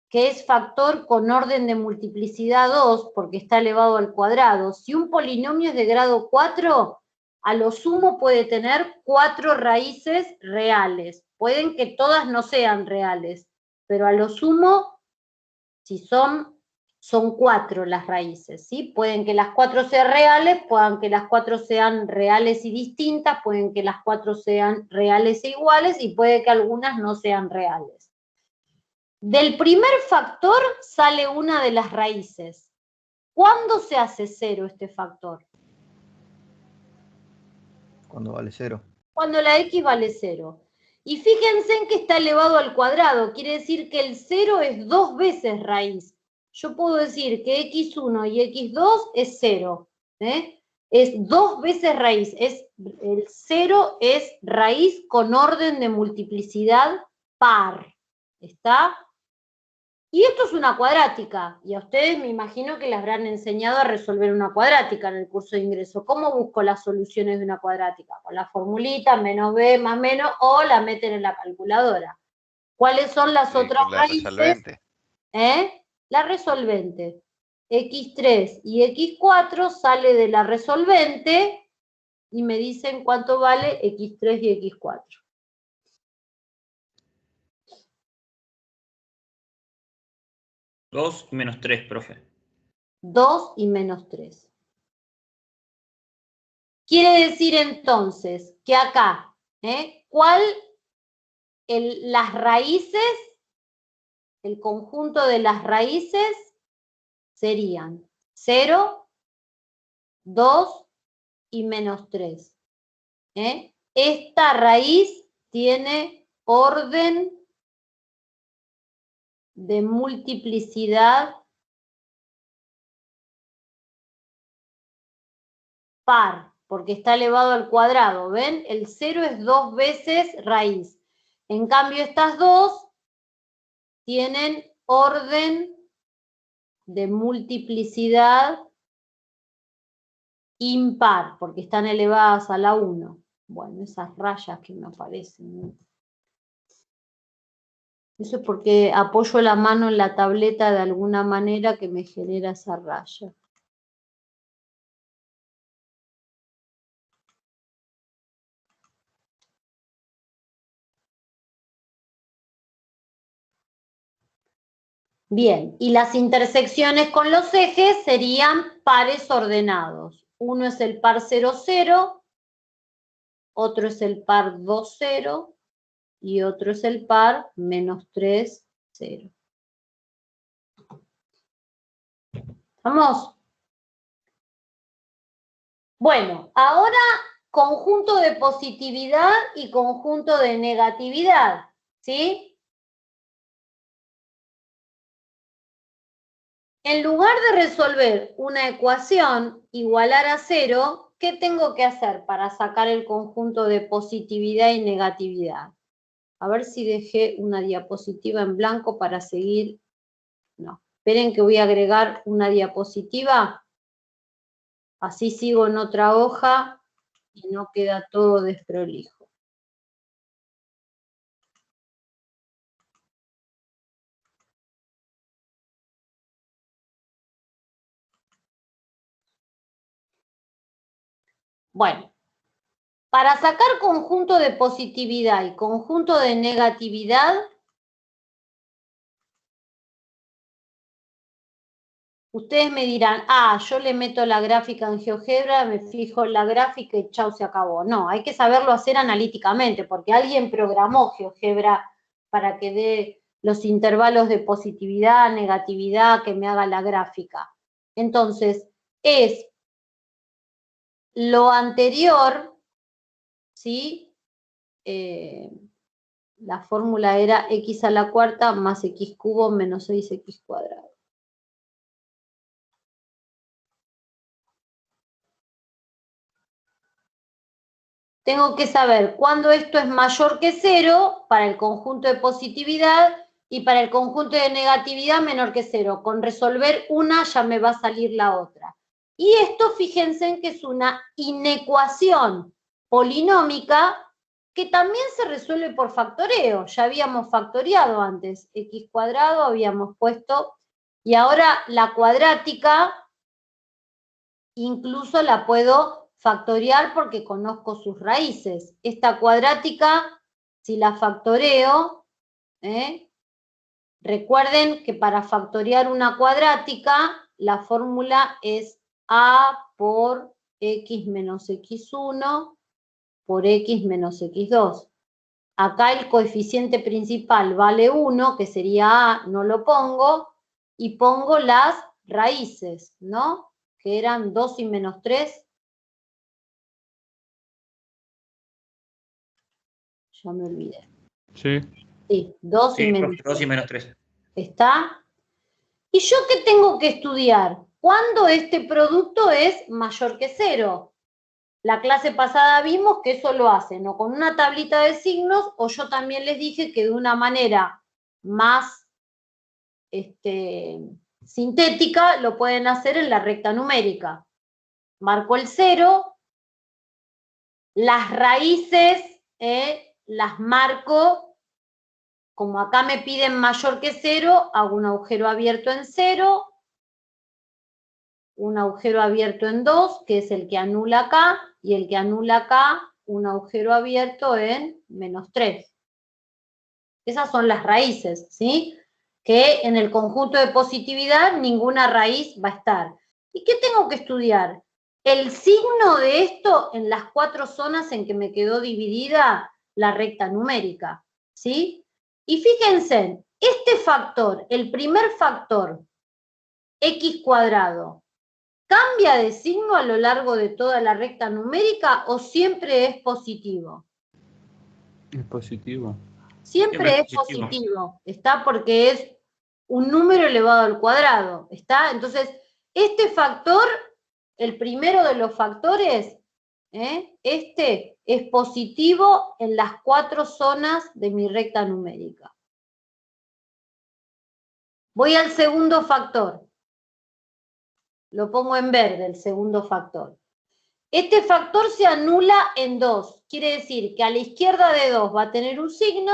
que es factor con orden de multiplicidad 2, porque está elevado al cuadrado, si un polinomio es de grado 4, a lo sumo puede tener 4 raíces reales. Pueden que todas no sean reales, pero a lo sumo, si son 4 las raíces, ¿sí? Pueden que las 4 sean reales, pueden que las 4 sean reales y distintas, pueden que las 4 sean reales e iguales, y puede que algunas no sean reales. Del primer factor sale una de las raíces. ¿Cuándo se hace 0 este factor? Cuando vale 0. Cuando la X vale 0. Y fíjense en que está elevado al cuadrado, quiere decir que el 0 es 2 veces raíz. Yo puedo decir que x1 y x2 es 0. Es 2 veces raíz. El 0 es raíz con orden de multiplicidad par. ¿Está? Y esto es una cuadrática, y a ustedes me imagino que les habrán enseñado a resolver una cuadrática en el curso de ingreso. ¿Cómo busco las soluciones de una cuadrática? Con la formulita, menos b más menos, o la meten en la calculadora. ¿Cuáles son las otras Con la raíces? resolvente. La resolvente. X3 y X4 sale de la resolvente, y me dicen cuánto vale X3 y X4. 2 y menos 3, profe. 2 y menos 3. Quiere decir entonces que acá, las raíces, el conjunto de las raíces serían 0, 2 y menos 3. Esta raíz tiene orden de multiplicidad par. porque está elevado al cuadrado, ¿ven? El 0 es 2 veces raíz. En cambio, estas dos tienen orden de multiplicidad impar, porque están elevadas a la 1. Bueno, esas rayas que me aparecen, ¿no? Eso es porque apoyo la mano en la tableta de alguna manera que me genera esa raya. Bien, y las intersecciones con los ejes serían pares ordenados. Uno es el par 0, 0, otro es el par 2, 0 y otro es el par menos 3, 0. ¿Vamos? Bueno, ahora conjunto de positividad y conjunto de negatividad, ¿sí? En lugar de resolver una ecuación igualar a 0, ¿qué tengo que hacer para sacar el conjunto de positividad y negatividad? A ver si dejé una diapositiva en blanco para seguir. No, esperen que voy a agregar una diapositiva. Así sigo en otra hoja y no queda todo desprolijo. Bueno, para sacar conjunto de positividad y conjunto de negatividad, ustedes me dirán, yo le meto la gráfica en GeoGebra, me fijo en la gráfica y chau, se acabó. No, hay que saberlo hacer analíticamente, porque alguien programó GeoGebra para que dé los intervalos de positividad, negatividad, que me haga la gráfica. Entonces, es lo anterior, ¿sí? La fórmula era x a la cuarta más x cubo menos 6x cuadrado. Tengo que saber cuándo esto es mayor que 0 para el conjunto de positividad y para el conjunto de negatividad menor que 0. Con resolver una ya me va a salir la otra. Y esto, fíjense en que es una inecuación polinómica que también se resuelve por factoreo. Ya habíamos factoreado antes. X cuadrado habíamos puesto. Y ahora la cuadrática incluso la puedo factoriar porque conozco sus raíces. Esta cuadrática, si la factoreo, recuerden que para factoriar una cuadrática, la fórmula es a por x menos x1 por x menos x2. Acá el coeficiente principal vale 1, que sería a, no lo pongo, y pongo las raíces, ¿no? Que eran 2 y menos 3. Ya me olvidé. Sí. Sí, 2 y Sí, menos 2 y menos 3. ¿Está? ¿Y yo qué tengo que estudiar? ¿Cuándo este producto es mayor que 0? La clase pasada vimos que eso lo hacen o con una tablita de signos, o yo también les dije que de una manera más sintética lo pueden hacer en la recta numérica. Marco el 0, las raíces las marco, como acá me piden mayor que 0, hago un agujero abierto en 0, un agujero abierto en 2, que es el que anula acá, y el que anula acá, un agujero abierto en menos 3. Esas son las raíces, ¿sí? Que en el conjunto de positividad ninguna raíz va a estar. ¿Y qué tengo que estudiar? El signo de esto en las 4 zonas en que me quedó dividida la recta numérica, ¿sí? Y fíjense, este factor, el primer factor, x cuadrado, ¿cambia de signo a lo largo de toda la recta numérica o siempre es positivo? Es positivo. Siempre es positivo, ¿está? Porque es un número elevado al cuadrado, ¿está? Entonces, este factor, el primero de los factores, Este es positivo en las 4 zonas de mi recta numérica. Voy al segundo factor. Lo pongo en verde, el segundo factor. Este factor se anula en 2. Quiere decir que a la izquierda de 2 va a tener un signo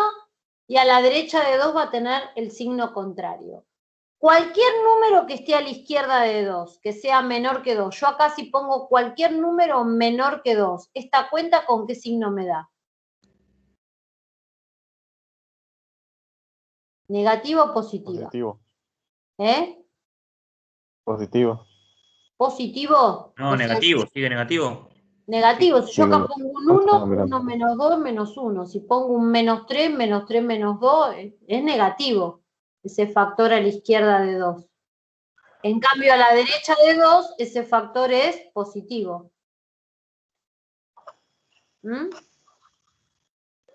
y a la derecha de 2 va a tener el signo contrario. Cualquier número que esté a la izquierda de 2, que sea menor que 2. Yo acá si pongo cualquier número menor que 2, ¿esta cuenta con qué signo me da? ¿Negativa o positiva? Positivo. Positivo. Positivo. No, negativo, sigue negativo. Negativo. Si yo Sí, acá pongo un 1, 1 menos 2, menos 1. Si pongo un menos 3, menos 3, menos 2, es negativo. Ese factor a la izquierda de 2. En cambio, a la derecha de 2, ese factor es positivo.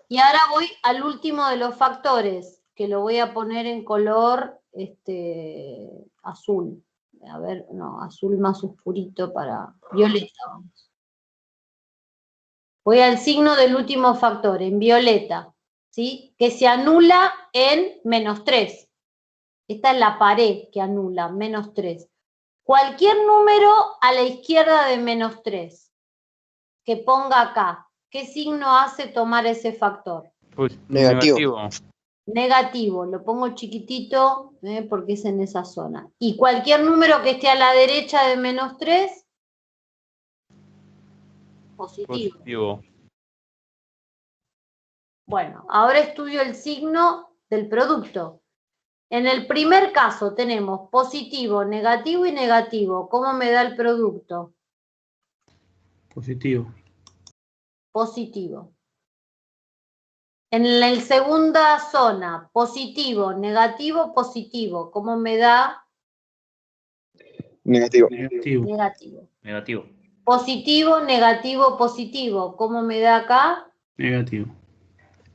Y ahora voy al último de los factores, que lo voy a poner en color azul. A ver, no, azul más oscurito para violeta. Vamos. Voy al signo del último factor, en violeta, ¿sí? Que se anula en menos 3. Esta es la pared que anula, menos 3. Cualquier número a la izquierda de menos 3, que ponga acá, ¿qué signo hace tomar ese factor? Pues, Negativo. Negativo, lo pongo chiquitito porque es en esa zona. Y cualquier número que esté a la derecha de menos 3, positivo. Bueno, ahora estudio el signo del producto. En el primer caso tenemos positivo, negativo y negativo. ¿Cómo me da el producto? Positivo. Positivo. En la segunda zona, positivo, negativo, positivo. ¿Cómo me da? Negativo. Negativo. Negativo. Positivo, negativo, positivo. ¿Cómo me da acá? Negativo.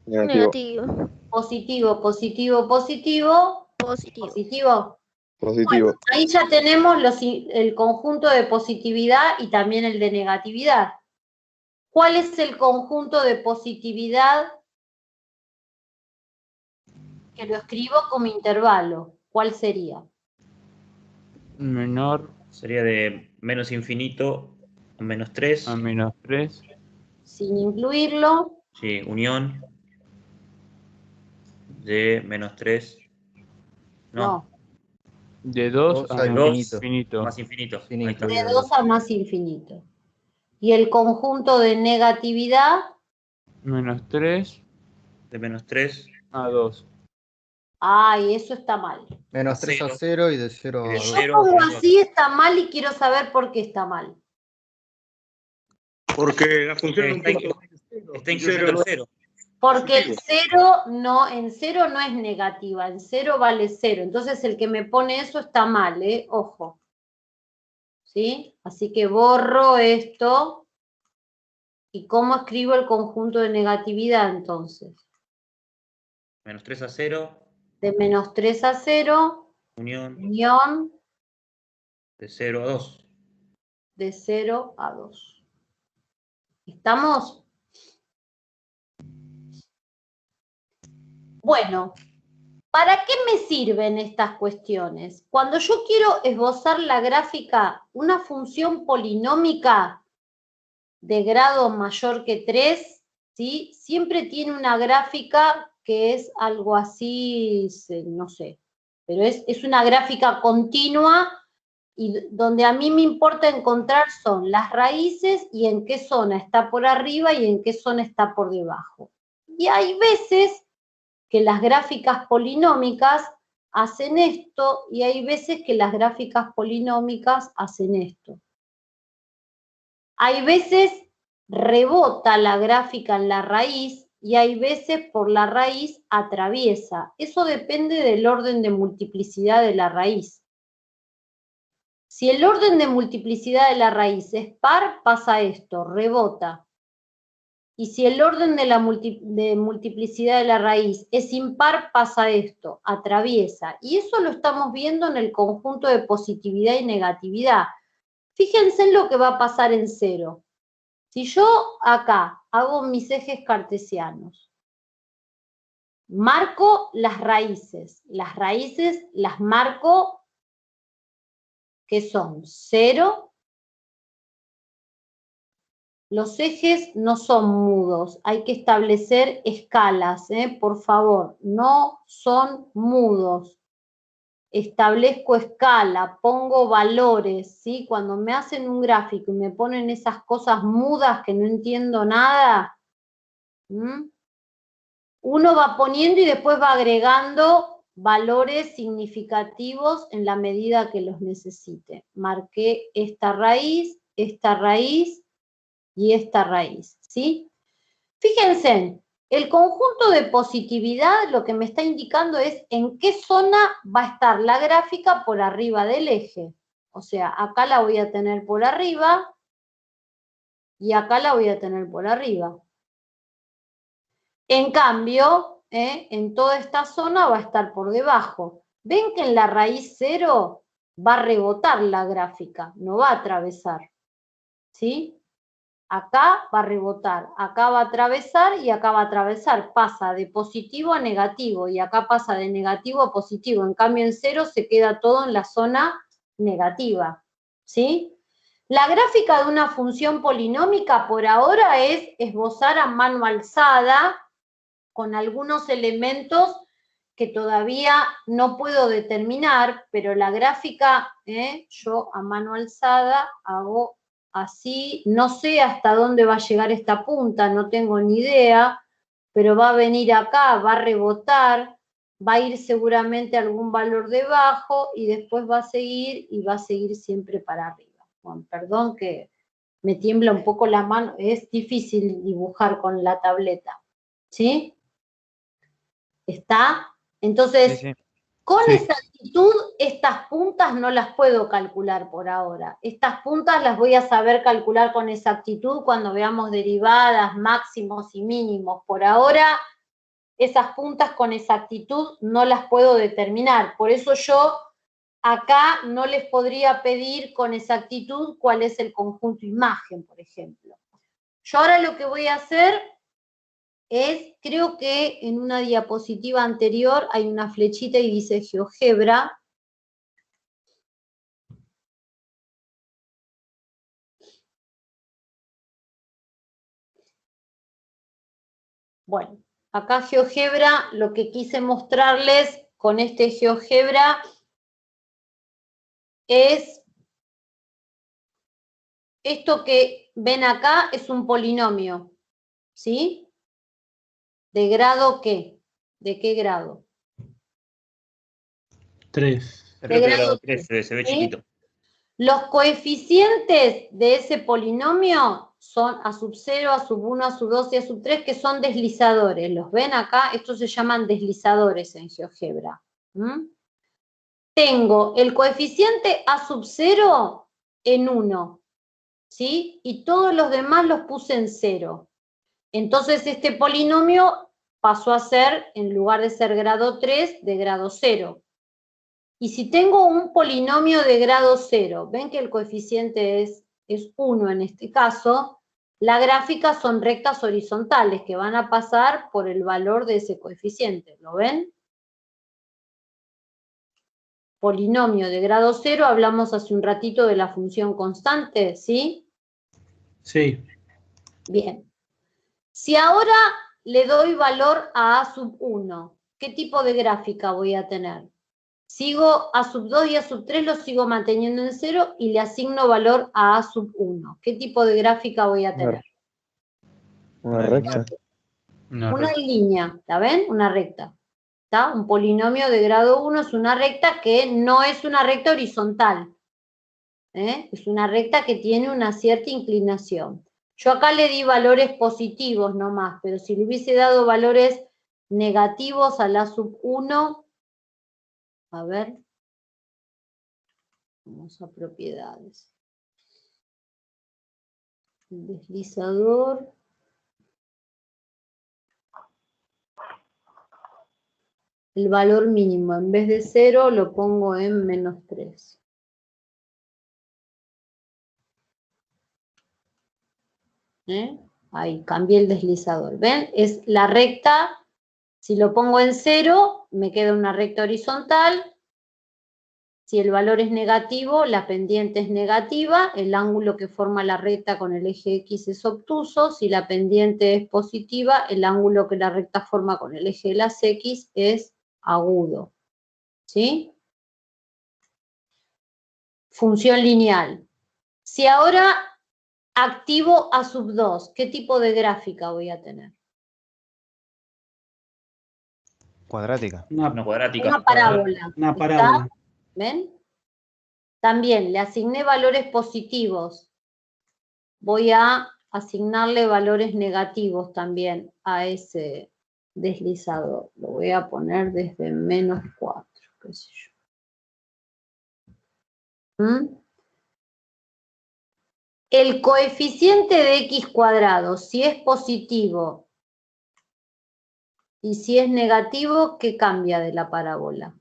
Negativo. Positivo, positivo, positivo. Positivo. Positivo. Bueno, ahí ya tenemos el conjunto de positividad y también el de negatividad. ¿Cuál es el conjunto de positividad que lo escribo como intervalo? ¿Cuál sería? Menor Sería de menos infinito a menos 3. a menos 3. Sin incluirlo. Sí, unión de menos 3. No. De 2 a infinito. infinito. Más infinito. Sin Ahí está. De incluir 2 a más infinito. Y el conjunto de negatividad. Menos 3 De menos 3. a 2. Ay, eso está mal. Menos 3 a 0 y de 0 a Y de 2. Yo 0 pongo a 2. así, está mal y quiero saber por qué está mal. Porque la función Está incluyendo el 0. Porque el 0 no, en 0 no es negativa, en 0 vale 0. Entonces el que me pone eso está mal, ojo. ¿Sí? Así que borro esto. ¿Y cómo escribo el conjunto de negatividad entonces? Menos 3 a 0. De menos 3 a 0. Unión de 0 a 2. De 0 a 2. ¿Estamos? Bueno, ¿para qué me sirven estas cuestiones? Cuando yo quiero esbozar la gráfica, una función polinómica de grado mayor que 3, ¿sí? Siempre tiene una gráfica que es algo así, no sé, pero es una gráfica continua y donde a mí me importa encontrar son las raíces y en qué zona está por arriba y en qué zona está por debajo. Y hay veces que las gráficas polinómicas hacen esto y hay veces que las gráficas polinómicas hacen esto. Hay veces rebota la gráfica en la raíz y hay veces por la raíz atraviesa. Eso depende del orden de multiplicidad de la raíz. Si el orden de multiplicidad de la raíz es par, pasa esto, rebota. Y si el orden de multiplicidad de la raíz es impar, pasa esto, atraviesa. Y eso lo estamos viendo en el conjunto de positividad y negatividad. Fíjense en lo que va a pasar en 0. Si yo acá hago mis ejes cartesianos, marco las raíces las marco que son 0. Los ejes no son mudos, hay que establecer escalas, por favor, no son mudos. Establezco escala, pongo valores, ¿sí? Cuando me hacen un gráfico y me ponen esas cosas mudas que no entiendo nada, uno va poniendo y después va agregando valores significativos en la medida que los necesite. Marqué esta raíz y esta raíz, ¿sí? Fíjense, el conjunto de positividad lo que me está indicando es en qué zona va a estar la gráfica por arriba del eje. O sea, acá la voy a tener por arriba y acá la voy a tener por arriba. En cambio, en toda esta zona va a estar por debajo. ¿Ven que en la raíz 0 va a rebotar la gráfica? No va a atravesar, ¿sí? Acá va a rebotar, acá va a atravesar y acá va a atravesar. Pasa de positivo a negativo y acá pasa de negativo a positivo. En cambio en 0 se queda todo en la zona negativa, ¿sí? La gráfica de una función polinómica por ahora es esbozar a mano alzada con algunos elementos que todavía no puedo determinar, pero la gráfica, yo a mano alzada hago así, no sé hasta dónde va a llegar esta punta, no tengo ni idea, pero va a venir acá, va a rebotar, va a ir seguramente a algún valor debajo y después va a seguir y va a seguir siempre para arriba. Bueno, perdón que me tiembla un poco la mano, es difícil dibujar con la tableta, ¿sí? ¿Está? Entonces, Sí, sí. con exactitud, estas puntas no las puedo calcular por ahora. Estas puntas las voy a saber calcular con exactitud cuando veamos derivadas, máximos y mínimos. Por ahora, esas puntas con exactitud no las puedo determinar. Por eso yo acá no les podría pedir con exactitud cuál es el conjunto imagen, por ejemplo. Yo ahora lo que voy a hacer es, creo que en una diapositiva anterior hay una flechita y dice GeoGebra. Bueno, acá GeoGebra, lo que quise mostrarles con este GeoGebra es esto que ven acá es un polinomio, ¿sí? ¿De grado qué? ¿De qué grado? 3. Creo que grado 3, 3 se ve ¿sí? chiquito. Los coeficientes de ese polinomio son a sub 0, a sub 1, a sub 2 y a sub 3, que son deslizadores. ¿Los ven acá? Estos se llaman deslizadores en GeoGebra. Tengo el coeficiente a sub 0 en 1, ¿sí? Y todos los demás los puse en 0. Entonces este polinomio pasó a ser, en lugar de ser grado 3, de grado 0. Y si tengo un polinomio de grado 0, ven que el coeficiente es 1 en este caso, la gráfica son rectas horizontales que van a pasar por el valor de ese coeficiente. ¿Lo ven? Polinomio de grado 0, hablamos hace un ratito de la función constante, ¿sí? Sí. Bien. Si ahora le doy valor a sub 1, ¿qué tipo de gráfica voy a tener? Sigo a sub 2 y a sub 3 lo sigo manteniendo en 0 y le asigno valor a sub 1. ¿Qué tipo de gráfica voy a tener? Una recta. Una línea, ¿la ven? Una recta. ¿Está? Un polinomio de grado 1 es una recta que no es una recta horizontal. Es una recta que tiene una cierta inclinación. Yo acá le di valores positivos nomás, pero si le hubiese dado valores negativos a la sub 1, a ver, vamos a propiedades. El deslizador. El valor mínimo, en vez de 0, lo pongo en menos 3. Ahí, cambié el deslizador. ¿Ven? Es la recta, si lo pongo en 0, me queda una recta horizontal. Si el valor es negativo, la pendiente es negativa, el ángulo que forma la recta con el eje X es obtuso. Si la pendiente es positiva, el ángulo que la recta forma con el eje de las X es agudo. ¿Sí? Función lineal. Si ahora activo A sub 2, ¿qué tipo de gráfica voy a tener? Cuadrática. Una cuadrática. Una parábola. Una parábola. ¿Está? ¿Ven? También le asigné valores positivos. Voy a asignarle valores negativos también a ese deslizador. Lo voy a poner desde -4, qué sé yo. El coeficiente de x cuadrado, si es positivo y si es negativo, ¿qué cambia de la parábola?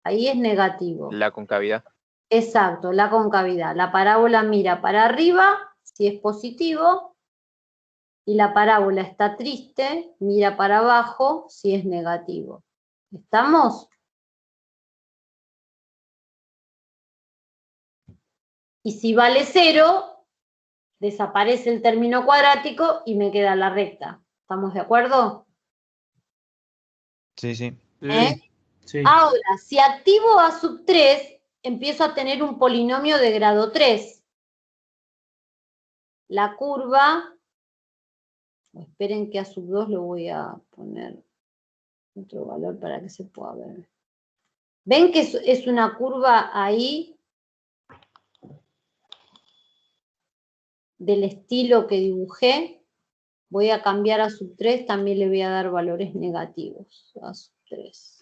Ahí es negativo. La concavidad. Exacto, la concavidad. La parábola mira para arriba, si es positivo, y la parábola está triste, mira para abajo, si es negativo. ¿Estamos? Y si vale 0, desaparece el término cuadrático y me queda la recta. ¿Estamos de acuerdo? Sí, sí. Sí. Ahora, si activo A sub 3, empiezo a tener un polinomio de grado 3. La curva, esperen que A sub 2 lo voy a poner otro valor para que se pueda ver. ¿Ven que es una curva ahí del estilo que dibujé? Voy a cambiar a sub 3, también le voy a dar valores negativos a sub 3.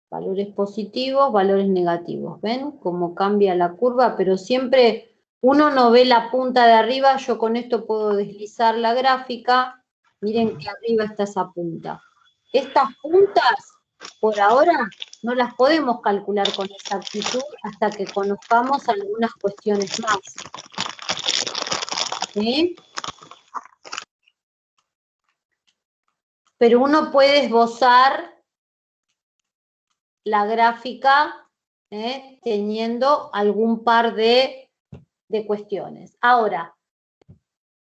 Valores positivos, valores negativos. ¿Ven cómo cambia la curva? Pero siempre uno no ve la punta de arriba. Yo con esto puedo deslizar la gráfica. Miren que arriba está esa punta. Estas puntas, por ahora, no las podemos calcular con exactitud hasta que conozcamos algunas cuestiones más. ¿Sí? Pero uno puede esbozar la gráfica teniendo algún par de cuestiones. Ahora,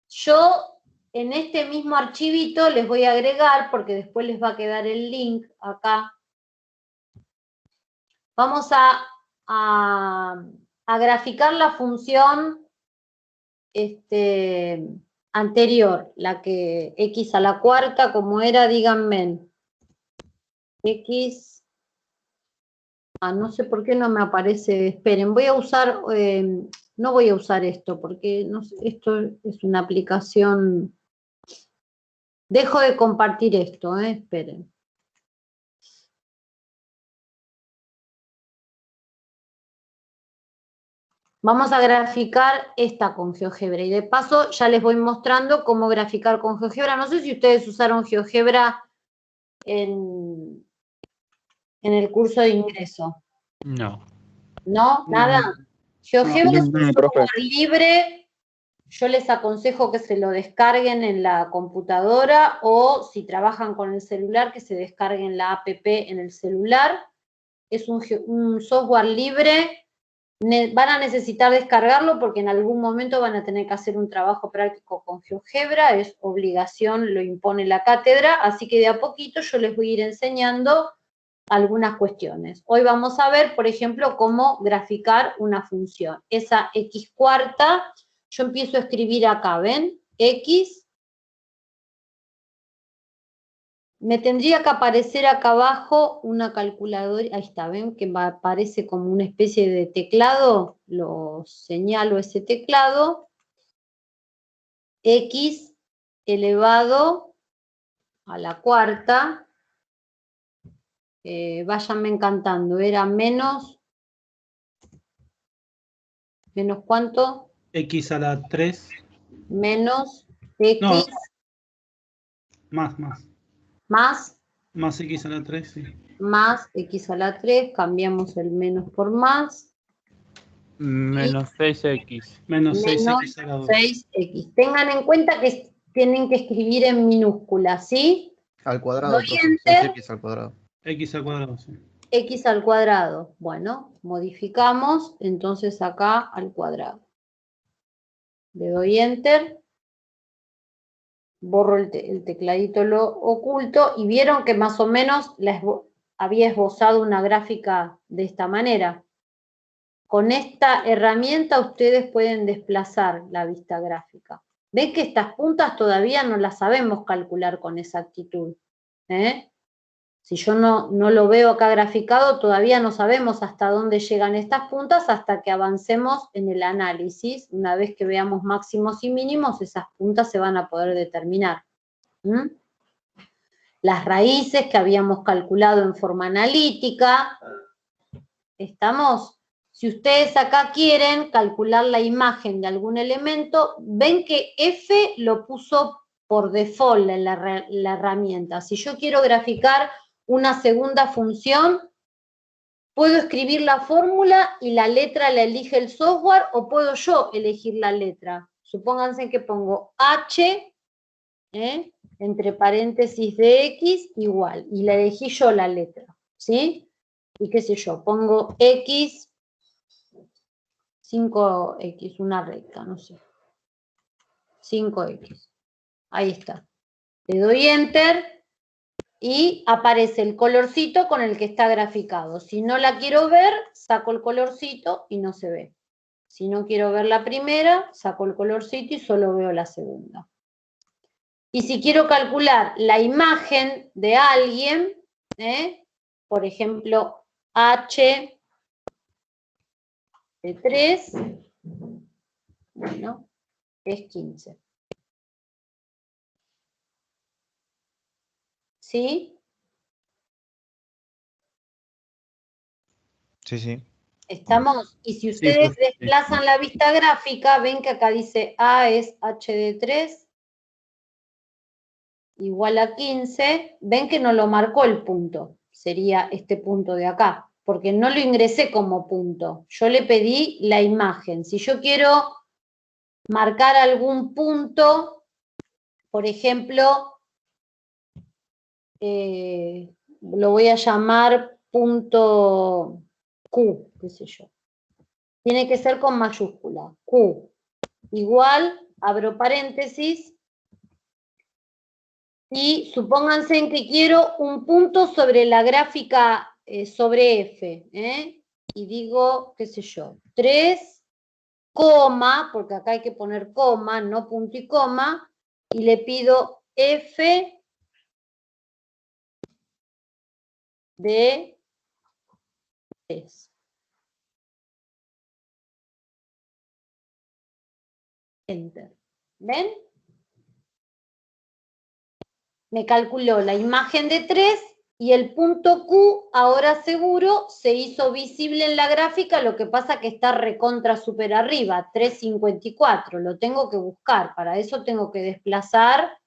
yo en este mismo archivito les voy a agregar, porque después les va a quedar el link acá. Vamos a graficar la función anterior, la que x a la cuarta, como era, díganme. X, no sé por qué no me aparece, esperen, voy a usar, no voy a usar esto, porque no sé, esto es una aplicación, dejo de compartir esto, esperen. Vamos a graficar esta con GeoGebra, y de paso ya les voy mostrando cómo graficar con GeoGebra. No sé si ustedes usaron GeoGebra en el curso de ingreso. No. ¿No? ¿Nada? GeoGebra es un software libre. Yo les aconsejo que se lo descarguen en la computadora o si trabajan con el celular, que se descarguen la app en el celular. Es un software libre. Van a necesitar descargarlo porque en algún momento van a tener que hacer un trabajo práctico con GeoGebra. Es obligación, lo impone la cátedra. Así que de a poquito yo les voy a ir enseñando algunas cuestiones. Hoy vamos a ver, por ejemplo, cómo graficar una función. Esa x cuarta, yo empiezo a escribir acá, ¿ven? X. Me tendría que aparecer acá abajo una calculadora, ahí está, ¿ven? Que aparece como una especie de teclado, lo señalo ese teclado. X elevado a la cuarta. Váyanme encantando, era menos ¿cuánto? X a la 3. Menos X. No. Más. Más Más x a la 3, sí. Más x a la 3, cambiamos el menos por más. Menos 6x. Menos Menos 6x a la 2. 6x. Tengan en cuenta que tienen que escribir en minúsculas, ¿sí? Al cuadrado, Doy profe. enter. 6x al cuadrado. X al cuadrado, sí. X al cuadrado. Bueno, modificamos, entonces acá al cuadrado. Le doy enter. Borro el tecladito lo oculto y vieron que más o menos había esbozado una gráfica de esta manera. Con esta herramienta ustedes pueden desplazar la vista gráfica. ¿Ven que estas puntas todavía no las sabemos calcular con exactitud? Si yo no lo veo acá graficado, todavía no sabemos hasta dónde llegan estas puntas hasta que avancemos en el análisis. Una vez que veamos máximos y mínimos, esas puntas se van a poder determinar. Las raíces que habíamos calculado en forma analítica. ¿Estamos? Si ustedes acá quieren calcular la imagen de algún elemento, ven que F lo puso por default en la herramienta. Si yo quiero graficar una segunda función, puedo escribir la fórmula y la letra la elige el software o puedo yo elegir la letra. Supónganse que pongo H, entre paréntesis de X, igual, y la elegí yo la letra, ¿sí? Y qué sé yo, pongo X, 5X, una recta, no sé. 5X. Ahí está. Le doy Enter y aparece el colorcito con el que está graficado. Si no la quiero ver, saco el colorcito y no se ve. Si no quiero ver la primera, saco el colorcito y solo veo la segunda. Y si quiero calcular la imagen de alguien, por ejemplo, H de 3, bueno, es 15. ¿Sí? Sí, sí. ¿Estamos? Y si ustedes desplazan la vista gráfica, ven que acá dice A es H de 3 igual a 15. Ven que no lo marcó el punto. Sería este punto de acá. Porque no lo ingresé como punto. Yo le pedí la imagen. Si yo quiero marcar algún punto, por ejemplo, lo voy a llamar punto Q, qué sé yo. Tiene que ser con mayúscula. Q igual, abro paréntesis, y supónganse que quiero un punto sobre la gráfica sobre F, y digo, qué sé yo, 3, coma, porque acá hay que poner coma, no punto y coma, y le pido F de 3. Enter. ¿Ven? Me calculó la imagen de 3 y el punto Q ahora seguro se hizo visible en la gráfica, lo que pasa que está recontra super arriba, 354, lo tengo que buscar, para eso tengo que desplazar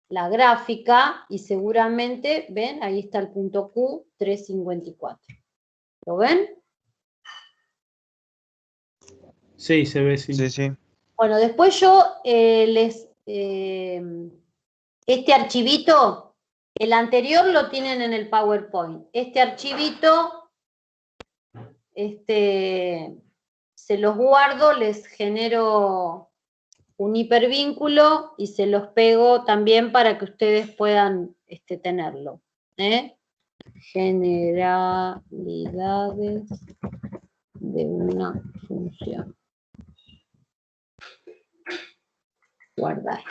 la gráfica y seguramente, ven, ahí está el punto Q, 354. ¿Lo ven? Sí, se ve, sí. Sí, sí. Bueno, después yo este archivito, el anterior lo tienen en el PowerPoint. Este archivito, se los guardo, les genero un hipervínculo y se los pego también para que ustedes puedan tenerlo. Generalidades de una función. Guardar.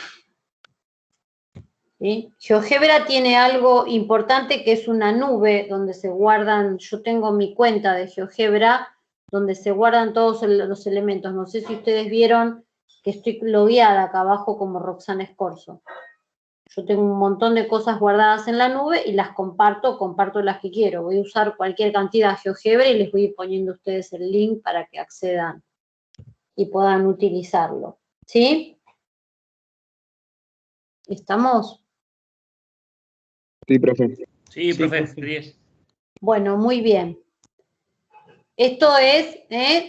¿Sí? GeoGebra tiene algo importante que es una nube donde se guardan, yo tengo mi cuenta de GeoGebra, donde se guardan todos los elementos. No sé si ustedes vieron que estoy logueada acá abajo como Roxana Escorzo. Yo tengo un montón de cosas guardadas en la nube y las comparto las que quiero. Voy a usar cualquier cantidad de GeoGebra y les voy poniendo a ustedes el link para que accedan y puedan utilizarlo. ¿Sí? ¿Estamos? Sí, profe. Sí, profe, profe. 10. Bueno, muy bien. Esto es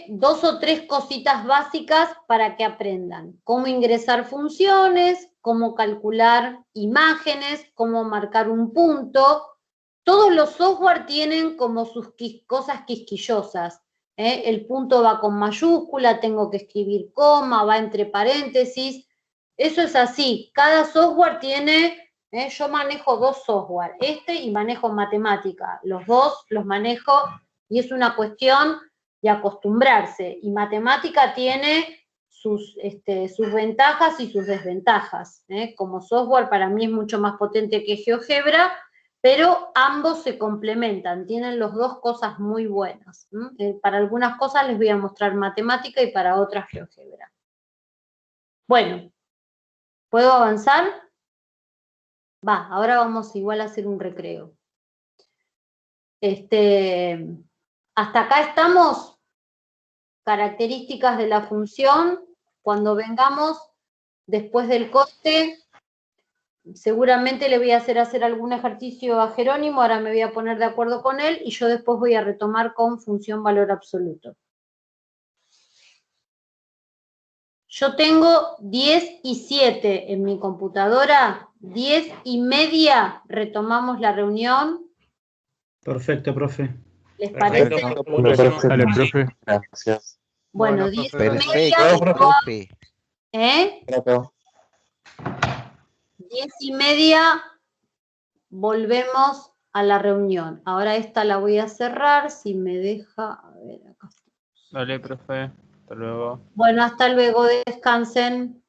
2 o 3 cositas básicas para que aprendan. Cómo ingresar funciones, cómo calcular imágenes, cómo marcar un punto. Todos los software tienen como sus cosas quisquillosas. El punto va con mayúscula, tengo que escribir coma, va entre paréntesis. Eso es así. Cada software tiene, yo manejo 2 software, y manejo matemática. Los dos los manejo y es una cuestión de acostumbrarse. Y matemática tiene sus ventajas y sus desventajas. Como software para mí es mucho más potente que GeoGebra, pero ambos se complementan, tienen los dos cosas muy buenas. Para algunas cosas les voy a mostrar matemática y para otras GeoGebra. Bueno, ¿puedo avanzar? Ahora vamos igual a hacer un recreo. Hasta acá estamos. Características de la función. Cuando vengamos después del corte, seguramente le voy a hacer algún ejercicio a Jerónimo, ahora me voy a poner de acuerdo con él y yo después voy a retomar con función valor absoluto. Yo tengo 10 y 7 en mi computadora, 10 y media retomamos la reunión. Perfecto, profe. ¿Les parece? Perfecto. Dale, profe. Gracias. Bueno, Bueno, 10 y profe. media. Perfecto, profe. 10 y media volvemos a la reunión. Ahora esta la voy a cerrar, si me deja. A ver, acá. Dale, profe. Hasta luego. Bueno, hasta luego, descansen.